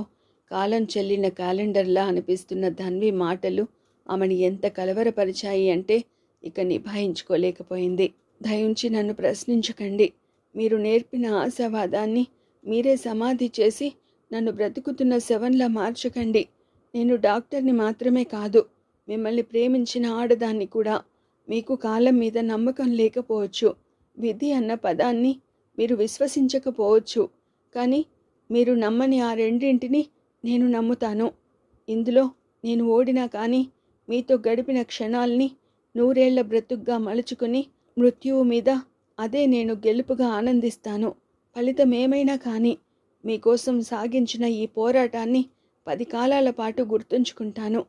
కాలం చెల్లిన క్యాలెండర్లా అనిపిస్తున్న ధన్వి మాటలు ఆమెను ఎంత కలవరపరిచాయి అంటే ఇక నిభాయించుకోలేకపోయింది. దయుంచి నన్ను ప్రశ్నించకండి. మీరు నేర్పిన ఆశావాదాన్ని మీరే సమాధి చేసి నన్ను బ్రతుకుతున్న శవంలా మార్చకండి. నేను డాక్టర్ని మాత్రమే కాదు, మిమ్మల్ని ప్రేమించిన ఆడదాన్ని కూడా. మీకు కాలం మీద నమ్మకం లేకపోవచ్చు, విధి అన్న పదాన్ని మీరు విశ్వసించకపోవచ్చు, కానీ మీరు నమ్మని ఆ రెండింటిని నేను నమ్ముతాను. ఇందులో నేను ఓడినా కానీ మీతో గడిపిన క్షణాల్ని నూరేళ్ల బ్రతుగ్గా మలుచుకుని మృత్యువు మీద అదే నేను గెలుపుగా ఆనందిస్తాను. ఫలితమేమైనా కానీ మీకోసం సాగించిన ఈ పోరాటాన్ని 10 కాలాల పాటు గుర్తుంచుకుంటాను.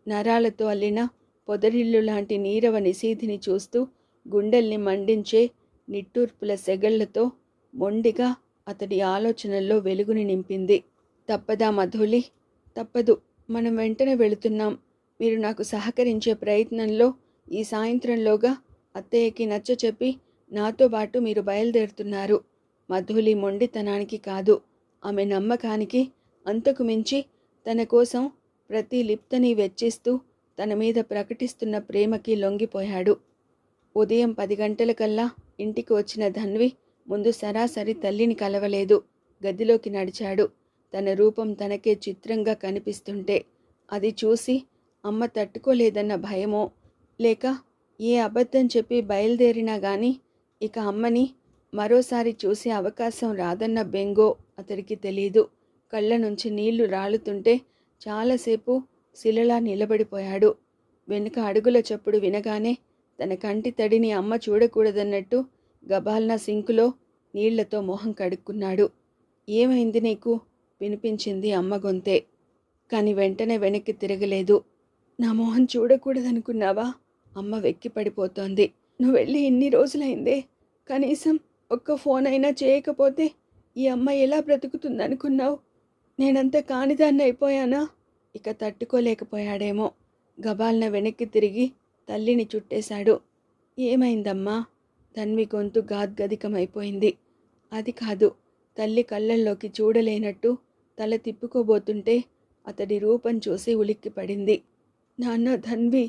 నరాలతో అల్లిన పొదరిల్లు లాంటి నీరవ నిశీధిని చూస్తూ గుండెల్ని మండించే నిట్టూర్పుల సెగళ్లతో మొండిగా అతడి ఆలోచనల్లో వెలుగుని నింపింది. తప్పదా మధులి? తప్పదు. మనం వెంటనే వెళుతున్నాం. మీరు నాకు సహకరించే ప్రయత్నంలో ఈ సాయంత్రంలోగా అత్తయ్యకి నచ్చచెప్పి నాతో పాటు మీరు బయలుదేరుతున్నారు. మధులి మొండితనానికి కాదు, ఆమె నమ్మకానికి, అంతకు మించి తన కోసం ప్రతి లిప్తని వెచ్చిస్తూ తన మీద ప్రకటిస్తున్న ప్రేమకి లొంగిపోయాడు. ఉదయం 10 గంటలకల్లా ఇంటికి వచ్చిన ధన్వి ముందు సరాసరి తల్లిని కలవలేదు. గదిలోకి నడిచాడు. తన రూపం తనకే చిత్రంగా కనిపిస్తుంటే అది చూసి అమ్మ తట్టుకోలేదన్న భయమో, లేక ఏ అబద్ధం చెప్పి బయలుదేరినా గాని ఇక అమ్మని మరోసారి చూసే అవకాశం రాదన్న బెంగో అతడికి తెలీదు. కళ్ళ నుంచి నీళ్లు రాలుతుంటే చాలాసేపు శిలలా నిలబడిపోయాడు. వెనుక అడుగుల చప్పుడు వినగానే తన కంటి తడిని అమ్మ చూడకూడదన్నట్టు గబాల్నా సింకులో నీళ్లతో మొహం కడుక్కున్నాడు. ఏమైంది నీకు? వినిపించింది అమ్మ గొంతే. కాని వెంటనే వెనక్కి తిరగలేదు. నా మొహం చూడకూడదనుకున్నావా? అమ్మ వెక్కిపడిపోతోంది. నువ్వు వెళ్ళి ఇన్ని రోజులైందే, కనీసం ఒక్క ఫోన్ అయినా చేయకపోతే ఈ అమ్మ ఎలా బ్రతుకుతుందనుకున్నావు? నేనంత కానిదాన్ని అయిపోయానా? ఇక తట్టుకోలేకపోయాడేమో. గబాల్న వెనక్కి తిరిగి తల్లిని చుట్టేశాడు. ఏమైందమ్మా? ధన్వి గొంతు గాద్గదికమైపోయింది. అది కాదు. తల్లి కళ్ళల్లోకి చూడలేనట్టు తల తిప్పుకోబోతుంటే అతడి రూపం చూసి ఉలిక్కిపడింది. నాన్న ధన్వి!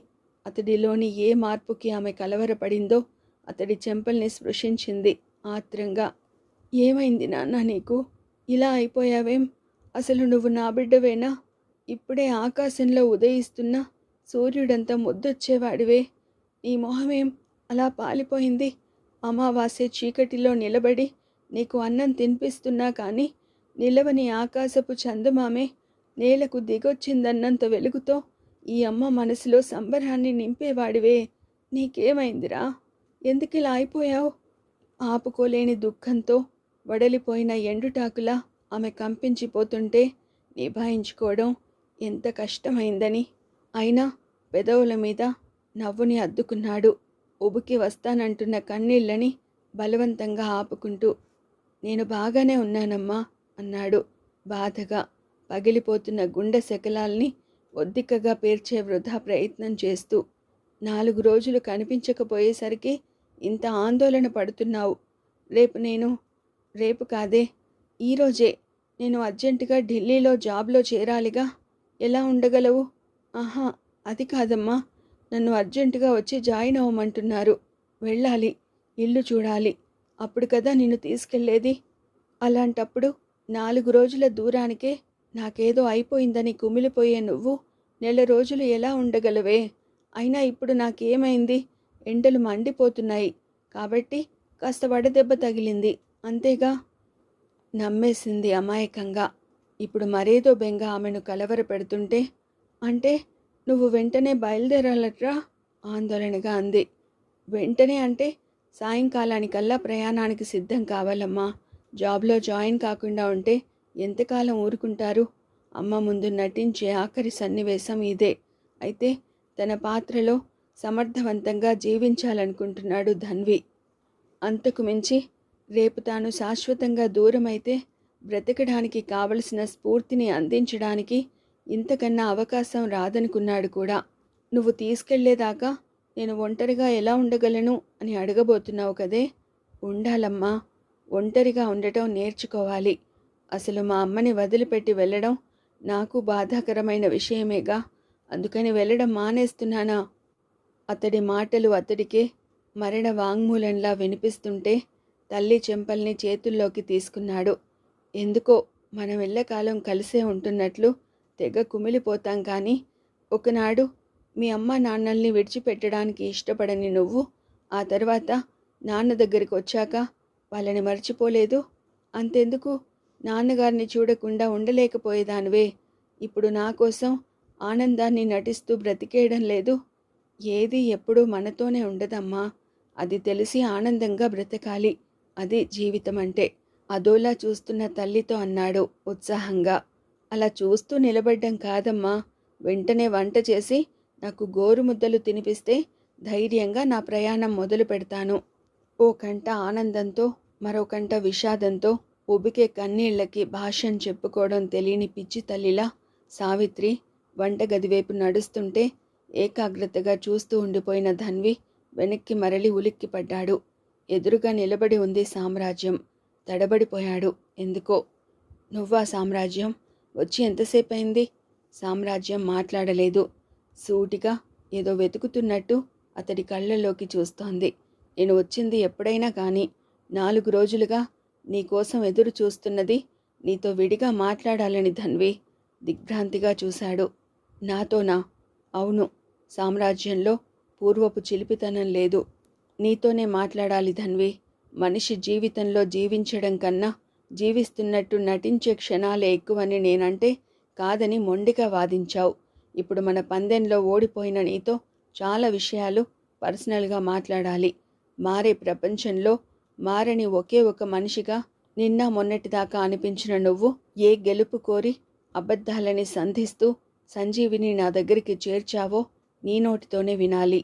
అతడిలోని ఏ మార్పుకి ఆమె కలవరపడిందో అతడి చెంపల్ని స్పృశించింది ఆత్రంగా. ఏమైంది నాన్న నీకు? ఇలా అయిపోయావేం? అసలు నువ్వు నా బిడ్డవేనా? ఇప్పుడే ఆకాశంలో ఉదయిస్తున్న సూర్యుడంత ముద్దొచ్చేవాడివే. నీ మొహమేం అలా పాలిపోయింది? అమావాస్య చీకటిలో నిలబడి నీకు అన్నం తినిపిస్తున్నా కానీ నిలవని ఆకాశపు చందమామే నేలకు దిగొచ్చిందన్నంత వెలుగుతో ఈ అమ్మ మనసులో సంబరాన్ని నింపేవాడివే. నీకేమైందిరా? ఎందుకిలా అయిపోయావు? ఆపుకోలేని దుఃఖంతో వడలిపోయిన ఎండుటాకులా ఆమె కంపించిపోతుంటే నిభాయించుకోవడం ఎంత కష్టమైందని. అయినా పెదవుల మీద నవ్వుని అద్దుకున్నాడు. ఉబుకి వస్తానంటున్న కన్నీళ్ళని బలవంతంగా ఆపుకుంటూ. నేను బాగానే ఉన్నానమ్మా అన్నాడు బాధగా, పగిలిపోతున్న గుండె శకలాల్ని ఒద్దికగా పేర్చే వృధా ప్రయత్నం చేస్తూ. 4 రోజులు కనిపించకపోయేసరికి ఇంత ఆందోళన పడుతున్నావు. రేపు కాదే, ఈరోజే నేను అర్జెంటుగా ఢిల్లీలో జాబ్లో చేరాలిగా. ఎలా ఉండగలవు? ఆహా, అది కాదమ్మా. నన్ను అర్జెంటుగా వచ్చి జాయిన్ అవ్వమంటున్నారు. వెళ్ళాలి, ఇల్లు చూడాలి. అప్పుడు కదా నిన్ను తీసుకెళ్లేది. అలాంటప్పుడు 4 రోజుల దూరానికే నాకేదో అయిపోయిందని కుమిలిపోయే నువ్వు 1 రోజులు ఎలా ఉండగలవే? అయినా ఇప్పుడు నాకేమైంది? ఎండలు మండిపోతున్నాయి కాబట్టి కాస్త వడదెబ్బ తగిలింది అంతేగా. నమ్మేసింది అమాయకంగా. ఇప్పుడు మరేదో బెంగ ఆమెను కలవర పెడుతుంటే. అంటే నువ్వు వెంటనే బయలుదేరాలట్రా? ఆందోళనగా అంది. వెంటనే అంటే సాయంకాలానికల్లా ప్రయాణానికి సిద్ధం కావాలమ్మా. జాబ్లో జాయిన్ కాకుండా ఉంటే ఎంతకాలం ఊరుకుంటారు? అమ్మ ముందు నటించే ఆఖరి సన్నివేశం ఇదే. అయితే తన పాత్రలో సమర్థవంతంగా జీవించాలనుకుంటున్నాడు ధన్వి. అంతకు మించి రేపు తాను శాశ్వతంగా దూరమైతే బ్రతకడానికి కావలసిన స్ఫూర్తిని అందించడానికి ఇంతకన్నా అవకాశం రాదనుకున్నాడు కూడా. నువ్వు తీసుకెళ్లేదాకా నేను ఒంటరిగా ఎలా ఉండగలను అని అడగబోతున్నావు కదే. ఉండాలమ్మా. ఒంటరిగా ఉండటం నేర్చుకోవాలి. అసలు మా అమ్మని వదిలిపెట్టి వెళ్ళడం నాకు బాధాకరమైన విషయమేగా. అందుకని వెళ్ళడం మానేస్తున్నానా? అతడి మాటలు అతడికే మరణ వాంగ్మూలంలా వినిపిస్తుంటే తల్లి చెంపల్ని చేతుల్లోకి తీసుకున్నాడు. ఎందుకో మనం ఎల్లకాలం కలిసే ఉంటున్నట్లు తెగ కుమిలిపోతాం. కానీ ఒకనాడు మీ అమ్మ నాన్నల్ని విడిచిపెట్టడానికి ఇష్టపడని నువ్వు ఆ తర్వాత నాన్న దగ్గరికి వచ్చాక వాళ్ళని మర్చిపోలేదు. అంతెందుకు, నాన్నగారిని చూడకుండా ఉండలేకపోయేదానివే. ఇప్పుడు నా కోసం ఆనందాన్ని నటిస్తూ బ్రతికేయడం లేదు. ఏది ఎప్పుడూ మనతోనే ఉండదమ్మా. అది తెలిసి ఆనందంగా బ్రతకాలి. అది జీవితం అంటే. అదోలా చూస్తున్న తల్లితో అన్నాడు ఉత్సాహంగా. అలా చూస్తూ నిలబడ్డం కాదమ్మా. వెంటనే వంట చేసి నాకు గోరుముద్దలు తినిపిస్తే ధైర్యంగా నా ప్రయాణం మొదలు పెడతాను. ఓ కంట ఆనందంతో మరో కంట విషాదంతో ఉబికే కన్నీళ్లకి భాష్యం చెప్పుకోవడం తెలియని పిచ్చి తల్లిలా సావిత్రి వంటగది వైపు నడుస్తుంటే ఏకాగ్రతగా చూస్తూ ఉండిపోయిన ధన్వి వెనక్కి మరలి ఉలిక్కిపడ్డాడు. ఎదురుగా నిలబడి ఉంది సామ్రాజ్యం. తడబడిపోయాడు ఎందుకో. నువ్వా సామ్రాజ్యం? వచ్చి ఎంతసేపయింది? సామ్రాజ్యం మాట్లాడలేదు. సూటిగా ఏదో వెతుకుతున్నట్టు అతడి కళ్ళల్లోకి చూస్తోంది. నేను వచ్చింది ఎప్పుడైనా కానీ 4 రోజులుగా నీకోసం ఎదురు చూస్తున్నది నీతో విడిగా మాట్లాడాలని ధన్వి. దిగ్భ్రాంతిగా చూశాడు. నాతోనా? అవును. సామ్రాజ్యంలో పూర్వపు చిలిపితనం లేదు. నీతోనే మాట్లాడాలి ధన్వి. మనిషి జీవితంలో జీవించడం కన్నా జీవిస్తున్నట్టు నటించే క్షణాలే ఎక్కువని నేనంటే కాదని మొండిగా వాదించావు. ఇప్పుడు మన పందెంలో ఓడిపోయిన నీతో చాలా విషయాలు పర్సనల్గా మాట్లాడాలి. మారే ప్రపంచంలో మారని ఒకే ఒక మనిషిగా నిన్న మొన్నటిదాకా అనిపించిన నువ్వు ఏ గెలుపు కోరి అబద్ధాలని సంధిస్తూ సంజీవిని నా దగ్గరికి చేర్చావో నీ నోటితోనే వినాలి.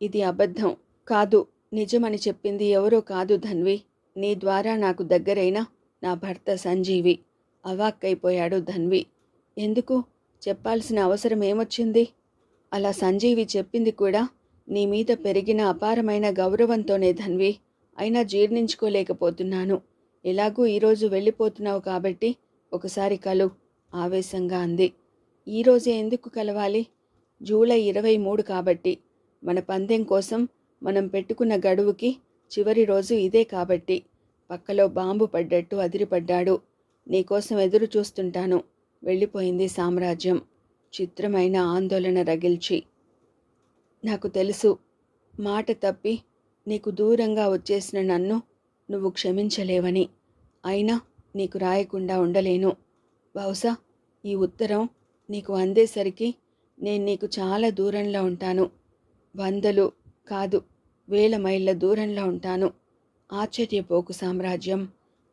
ఇది అబద్ధం కాదు, నిజమని చెప్పింది ఎవరో కాదు ధన్వి. నీ ద్వారా నాకు దగ్గరైన నా భర్త సంజీవి. అవాక్కైపోయాడు ధన్వి. ఎందుకు? చెప్పాల్సిన అవసరం ఏమొచ్చింది? అలా సంజీవి చెప్పింది కూడా నీ మీద పెరిగిన అపారమైన గౌరవంతోనే ధన్వి. అయినా జీర్ణించుకోలేకపోతున్నాను. ఎలాగూ ఈరోజు వెళ్ళిపోతున్నావు కాబట్టి ఒకసారి కలు, ఆవేశంగా అంది. ఈరోజే ఎందుకు కలవాలి? జూలై 23 కాబట్టి. మన పందెం కోసం మనం పెట్టుకున్న గడువుకి చివరి రోజు ఇదే కాబట్టి. పక్కలో బాంబు పడ్డట్టు అదిరిపడ్డాడు. నీకోసం ఎదురు చూస్తుంటాను. వెళ్ళిపోయింది సామ్రాజ్యం చిత్రమైన ఆందోళన రగిల్చి. నాకు తెలుసు, మాట తప్పి నీకు దూరంగా వచ్చేసిన నన్ను నువ్వు క్షమించలేవని. అయినా నీకు రాయకుండా ఉండలేను. బహుశా ఈ ఉత్తరం నీకు అందేసరికి నేను నీకు చాలా దూరంలో ఉంటాను. 100 కాదు 1000 మైళ్ళ దూరంలో ఉంటాను. ఆశ్చర్యపోకు సామ్రాజ్యం.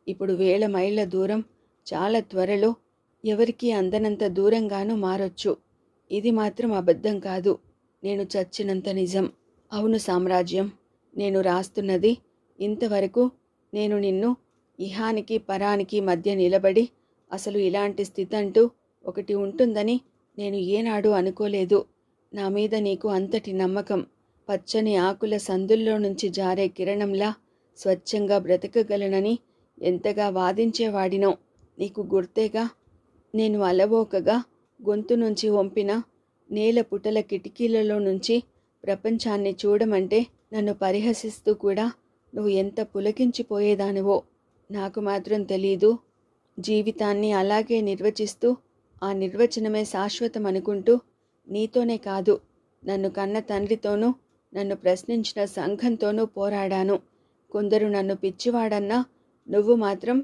ఇప్పుడు 1000 మైళ్ళ దూరం చాలా త్వరలో ఎవరికీ అందనంత దూరంగానూ మారొచ్చు. ఇది మాత్రం అబద్ధం కాదు. నేను చచ్చినంత నిజం. అవును సామ్రాజ్యం, నేను రాస్తున్నది ఇంతవరకు నేను నిన్ను ఇహానికి పరానికి మధ్య నిలబడి అసలు ఇలాంటి స్థితంటూ ఒకటి ఉంటుందని నేను ఏనాడు అనుకోలేదు. నా మీద నీకు అంతటి నమ్మకం. పచ్చని ఆకుల సందుల్లో నుంచి జారే కిరణంలా స్వచ్ఛంగా బ్రతకగలనని ఎంతగా వాదించేవాడినో నీకు గుర్తేగా. నేను అలవోకగా గొంతు నుంచి వంపిన నేల పుటల కిటికీలలో నుంచి ప్రపంచాన్ని చూడమంటే నన్ను పరిహసిస్తూ కూడా నువ్వు ఎంత పులకించిపోయేదానివో నాకు మాత్రం తెలీదు. జీవితాన్ని అలాగే నిర్వచిస్తూ ఆ నిర్వచనమే శాశ్వతం అనుకుంటూ నీతోనే కాదు, నన్ను కన్న తండ్రితోనూ నన్ను ప్రశ్నించిన సంఘంతోనూ పోరాడాను. కొందరు నన్ను పిచ్చివాడన్నా నువ్వు మాత్రం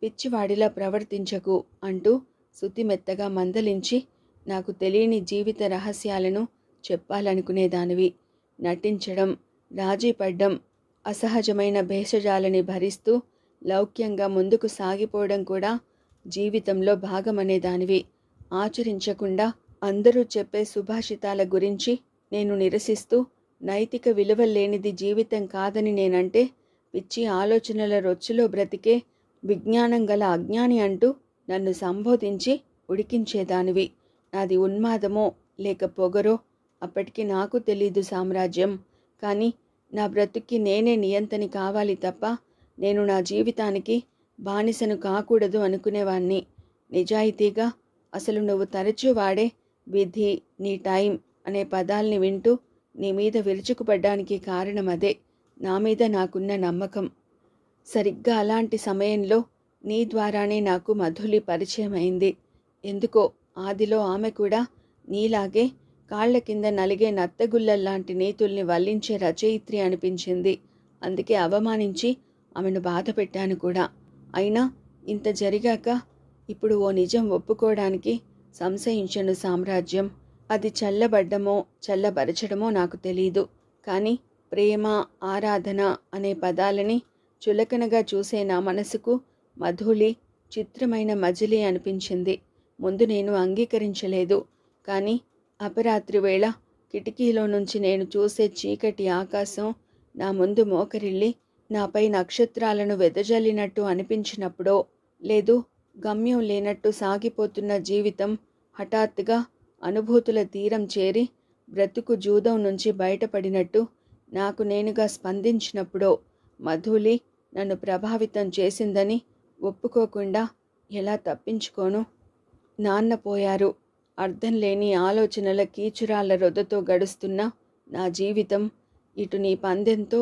పిచ్చివాడిలా ప్రవర్తించకు అంటూ శుతిమెత్తగా మందలించి నాకు తెలియని జీవిత రహస్యాలను చెప్పాలనుకునేదానివి. నటించడం, రాజీపడ్డం, అసహజమైన భేషజాలని భరిస్తూ లౌక్యంగా ముందుకు సాగిపోవడం కూడా జీవితంలో భాగమనేదానివి. ఆచరించకుండా అందరూ చెప్పే సుభాషితాల గురించి నేను నిరసిస్తూ నైతిక విలువలేనిది జీవితం కాదని నేనంటే పిచ్చి ఆలోచనల రొచ్చులో బ్రతికే విజ్ఞానం గల అజ్ఞాని అంటూ నన్ను సంబోధించి ఉడికించేదానివి. నాది ఉన్మాదమో లేక పొగరో అప్పటికి నాకు తెలీదు సామ్రాజ్యం. కానీ నా బ్రతుక్కి నేనే నియంతని కావాలి తప్ప నేను నా జీవితానికి బానిసను కాకూడదు అనుకునేవాణ్ణి. నిజాయితీగా అసలు నువ్వు తరచూ వాడే విధి, నీ టైం అనే పదాల్ని వింటూ నీ మీద విరుచుకుపడ్డానికి కారణం అదే. నా మీద నాకున్న నమ్మకం. సరిగ్గా అలాంటి సమయంలో నీ ద్వారానే నాకు మధులి పరిచయమైంది. ఎందుకో ఆదిలో ఆమె కూడా నీలాగే కాళ్ల కింద నలిగే నత్తగుల్లల్లాంటి నీతుల్ని వల్లించే రచయిత్రి అనిపించింది. అందుకే అవమానించి ఆమెను బాధ పెట్టాను కూడా. అయినా ఇంత జరిగాక ఇప్పుడు ఓ నిజం ఒప్పుకోవడానికి సంశయించను సామ్రాజ్యం. అది చల్లబడ్డమో చల్లబరచడమో నాకు తెలీదు. కానీ ప్రేమ, ఆరాధన అనే పదాలని చులకనగా చూసే నా మనసుకు మధులి చిత్రమైన మజిలీ అనిపించింది. ముందు నేను అంగీకరించలేదు. కానీ అపరాత్రి వేళ కిటికీలో నుంచి నేను చూసే చీకటి ఆకాశం నా ముందు మోకరిల్లి నాపై నక్షత్రాలను వెదజల్లినట్టు అనిపించినప్పుడో, లేదు గమ్యం లేనట్టు సాగిపోతున్న జీవితం హఠాత్తుగా అనుభూతుల తీరం చేరి బ్రతుకు జూదం నుంచి బయటపడినట్టు నాకు నేనుగా స్పందించినప్పుడో మధులి నన్ను ప్రభావితం చేసిందని ఒప్పుకోకుండా ఎలా తప్పించుకోను? నాన్న పోయారు. అర్థం లేని ఆలోచనల కీచురాళ్ల రొదతో గడుస్తున్న నా జీవితం ఇటు నీ పందెంతో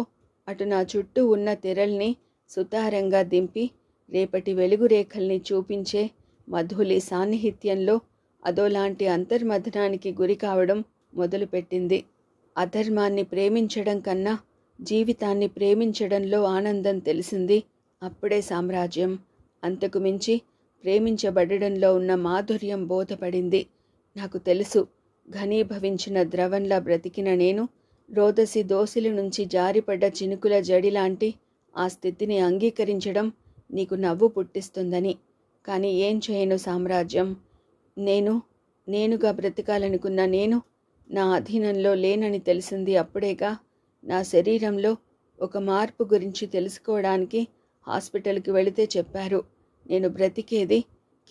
అటు నా చుట్టూ ఉన్న తెరల్ని సుతారంగా దింపి రేపటి వెలుగురేఖల్ని చూపించే మధులి సాన్నిహిత్యంలో అదోలాంటి అంతర్మథనానికి గురి కావడం మొదలుపెట్టింది. అధర్మాన్ని ప్రేమించడం కన్నా జీవితాన్ని ప్రేమించడంలో ఆనందం తెలిసింది అప్పుడే సామ్రాజ్యం. అంతకు మించి ప్రేమించబడడంలో ఉన్న మాధుర్యం బోధపడింది. నాకు తెలుసు, ఘనీభవించిన ద్రవంలా బ్రతికిన నేను రోదసి దోసిలి నుంచి జారిపడ్డ చినుకుల జడిలాంటి ఆ స్థితిని అంగీకరించడం నీకు నవ్వు పుట్టిస్తుందని. కానీ ఏం చేయను సామ్రాజ్యం. నేనుగా బ్రతకాలనుకున్న నేను నా అధీనంలో లేనని తెలిసింది అప్పుడేగా. నా శరీరంలో ఒక మార్పు గురించి తెలుసుకోవడానికి హాస్పిటల్కి వెళితే చెప్పారు నేను బ్రతికేది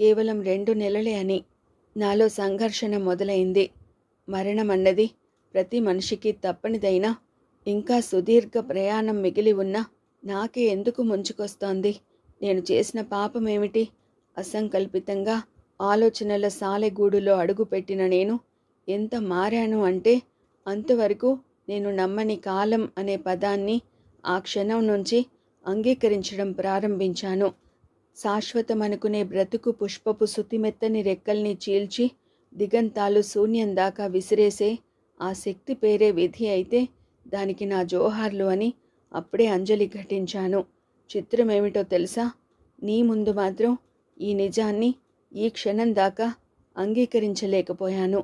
కేవలం 2 నెలలే అని. నాలో సంఘర్షణ మొదలైంది. మరణమన్నది ప్రతి మనిషికి తప్పనిదైనా ఇంకా సుదీర్ఘ ప్రయాణం మిగిలి ఉన్న నాకే ఎందుకు ముంచుకొస్తోంది? నేను చేసిన పాపమేమిటి? అసంకల్పితంగా ఆలోచనల సాలెగూడులో అడుగుపెట్టిన నేను ఎంత మారాను అంటే, అంతవరకు నేను నమ్మని కాలం అనే పదాన్ని ఆ క్షణం నుంచి అంగీకరించడం ప్రారంభించాను. శాశ్వతమనుకునే బ్రతుకు పుష్పపు శుతిమెత్తని రెక్కల్ని చీల్చి దిగంతాలు శూన్యం దాకా విసిరేసే ఆ శక్తి పేరే విధి అయితే దానికి నా జోహార్లు అని అప్పుడే అంజలి ఘటించాను. చిత్రమేమిటో తెలుసా? నీ ముందు మాత్రం ఈ నిజాన్ని ఈ క్షణం దాకా అంగీకరించలేకపోయాను.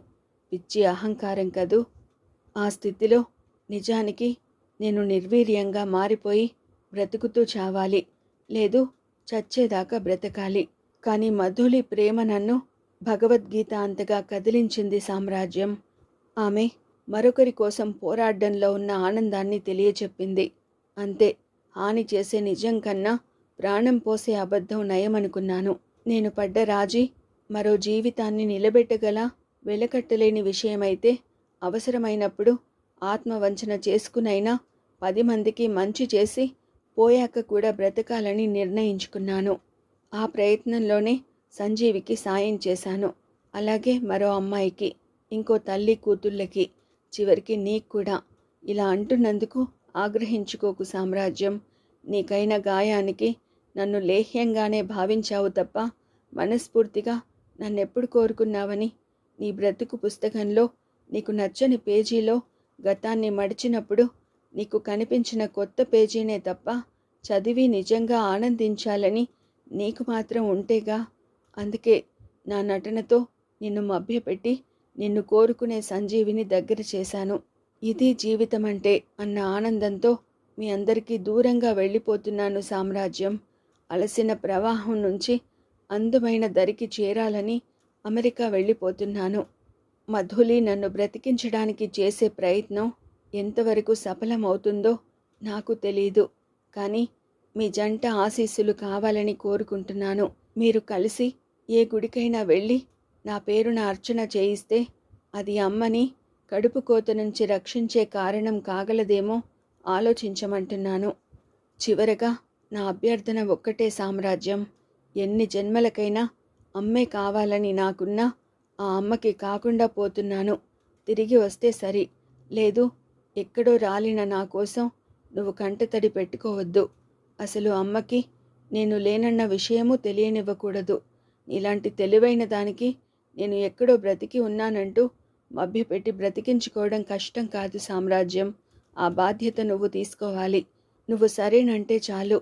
పిచ్చి అహంకారం కదూ. ఆ స్థితిలో నిజానికి నేను నిర్వీర్యంగా మారిపోయి బ్రతుకుతూ చావాలి, లేదు చచ్చేదాకా బ్రతకాలి. కానీ మధులి ప్రేమ నన్ను భగవద్గీత అంతగా కదిలించింది సామ్రాజ్యం. ఆమె మరొకరి కోసం పోరాడ్డంలో ఉన్న ఆనందాన్ని తెలియచెప్పింది. అంతే. హాని చేసే నిజం కన్నా ప్రాణం పోసే అబద్ధం నయమనుకున్నాను. నేను పడ్డ రాజీ మరో జీవితాన్ని నిలబెట్టగల వెలకట్టలేని విషయమైతే అవసరమైనప్పుడు ఆత్మవంచన చేసుకునైనా 10 మందికి మంచి చేసి పోయాక కూడా బ్రతకాలని నిర్ణయించుకున్నాను. ఆ ప్రయత్నంలోనే సంజీవికి సాయం చేశాను. అలాగే మరో అమ్మాయికి, ఇంకో తల్లి కూతుళ్ళకి, చివరికి నీకు కూడా. ఇలా అంటున్నందుకు ఆగ్రహించుకోకు సామ్రాజ్యం. నీకైన గాయానికి నన్ను లేహ్యంగానే భావించావు తప్ప మనస్ఫూర్తిగా నన్నెప్పుడు కోరుకున్నావని? నీ బ్రతుకు పుస్తకంలో నీకు నచ్చని పేజీలో గతాన్ని మడిచినప్పుడు నీకు కనిపించిన కొత్త పేజీనే తప్ప చదివి నిజంగా ఆనందించాలని నీకు మాత్రం ఉంటేగా. అందుకే నా నటనతో నిన్ను మభ్యపెట్టి నిన్ను కోరుకునే సంజీవిని దగ్గర చేశాను. ఇది జీవితం అంటే అన్న ఆనందంతో మీ అందరికీ దూరంగా వెళ్ళిపోతున్నాను సామ్రాజ్యం. అలసిన ప్రవాహం నుంచి అందమైన దరికి చేరాలని అమెరికా వెళ్ళిపోతున్నాను. మధులి నన్ను బ్రతికించడానికి చేసే ప్రయత్నం ఎంతవరకు సఫలమవుతుందో నాకు తెలీదు. కానీ మీ జంట ఆశీస్సులు కావాలని కోరుకుంటున్నాను. మీరు కలిసి ఏ గుడికైనా వెళ్ళి నా పేరున అర్చన చేయిస్తే అది అమ్మని కడుపు కోత నుంచి రక్షించే కారణం కాగలదేమో ఆలోచించమంటున్నాను. చివరగా నా అభ్యర్థన ఒక్కటే సామ్రాజ్యం. ఎన్ని జన్మలకైనా అమ్మే కావాలని నాకున్నా ఆ అమ్మకి కాకుండా పోతున్నాను. తిరిగి వస్తే సరి. లేదు, ఎక్కడో రాలిన నా కోసం నువ్వు కంటతడి పెట్టుకోవద్దు. అసలు అమ్మకి నేను లేనన్న విషయమూ తెలియనివ్వకూడదు. ఇలాంటి తెలివైన దానికి నేను ఎక్కడో బ్రతికి ఉన్నానంటూ మభ్యపెట్టి బ్రతికించుకోవడం కష్టం కాదు సామ్రాజ్యం. ఆ బాధ్యత నువ్వు తీసుకోవాలి. నువ్వు సరేనంటే చాలు.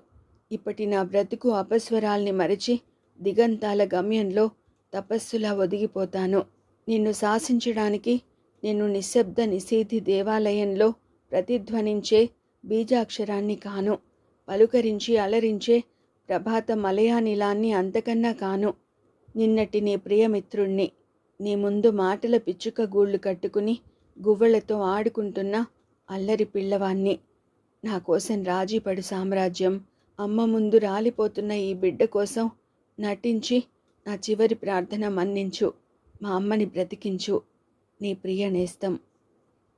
ఇప్పటి నా బ్రతుకు అపస్వరాల్ని మరిచి దిగంతాల గమ్యంలో తపస్సులా ఒదిగిపోతాను. నిన్ను శాసించడానికి నేను నిశ్శబ్ద నిశీధి దేవాలయంలో ప్రతిధ్వనించే బీజాక్షరాన్ని కాను. పలుకరించి అలరించే ప్రభాత మలయానిలాన్ని అంతకన్నా కాను. నిన్నటి నీ ప్రియమిత్రుణ్ణి. నీ ముందు మాటల పిచ్చుక గూళ్ళు కట్టుకుని గువ్వలతో ఆడుకుంటున్న అల్లరి పిల్లవాణ్ణి. నా కోసం రాజీపడు సామ్రాజ్యం. అమ్మ ముందు రాలిపోతున్న ఈ బిడ్డ కోసం నటించి నా చివరి ప్రార్థన మన్నించు. మా అమ్మని బ్రతికించు. నీ ప్రియ నేస్తం.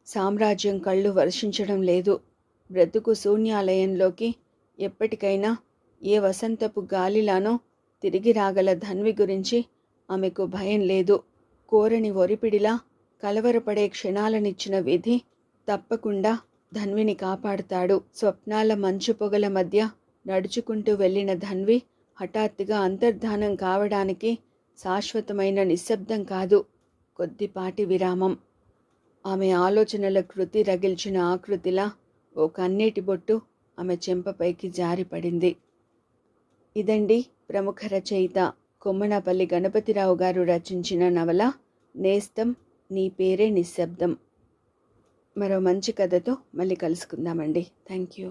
సామ్రాజ్యం కళ్ళు వర్షించడం లేదు. బ్రతుకు శూన్యాలయంలోకి ఎప్పటికైనా ఏ వసంతపు గాలిలానో తిరిగి రాగల ధన్వి గురించి ఆమెకు భయం లేదు. కోరని ఒరిపిడిలా కలవరపడే క్షణాలనిచ్చిన విధి తప్పకుండా ధన్విని కాపాడుతాడు. స్వప్నాల మంచు పొగల మధ్య నడుచుకుంటూ వెళ్ళిన ధన్వి హఠాత్తుగా అంతర్ధానం కావడానికి శాశ్వతమైన నిశ్శబ్దం కాదు, కొద్దిపాటి విరామం. ఆమె ఆలోచనల కృతి రగిల్చిన ఆకృతిలా ఓ కన్నీటి బొట్టు ఆమె చెంపపైకి జారిపడింది. ఇదండి ప్రముఖ రచయిత కొమ్మనపల్లి గణపతిరావు గారు రచించిన నవల నేస్తం నీ పేరే నిశ్శబ్దం. మరో మంచి కథతో మళ్ళీ కలుసుకుందామండి. Thank you.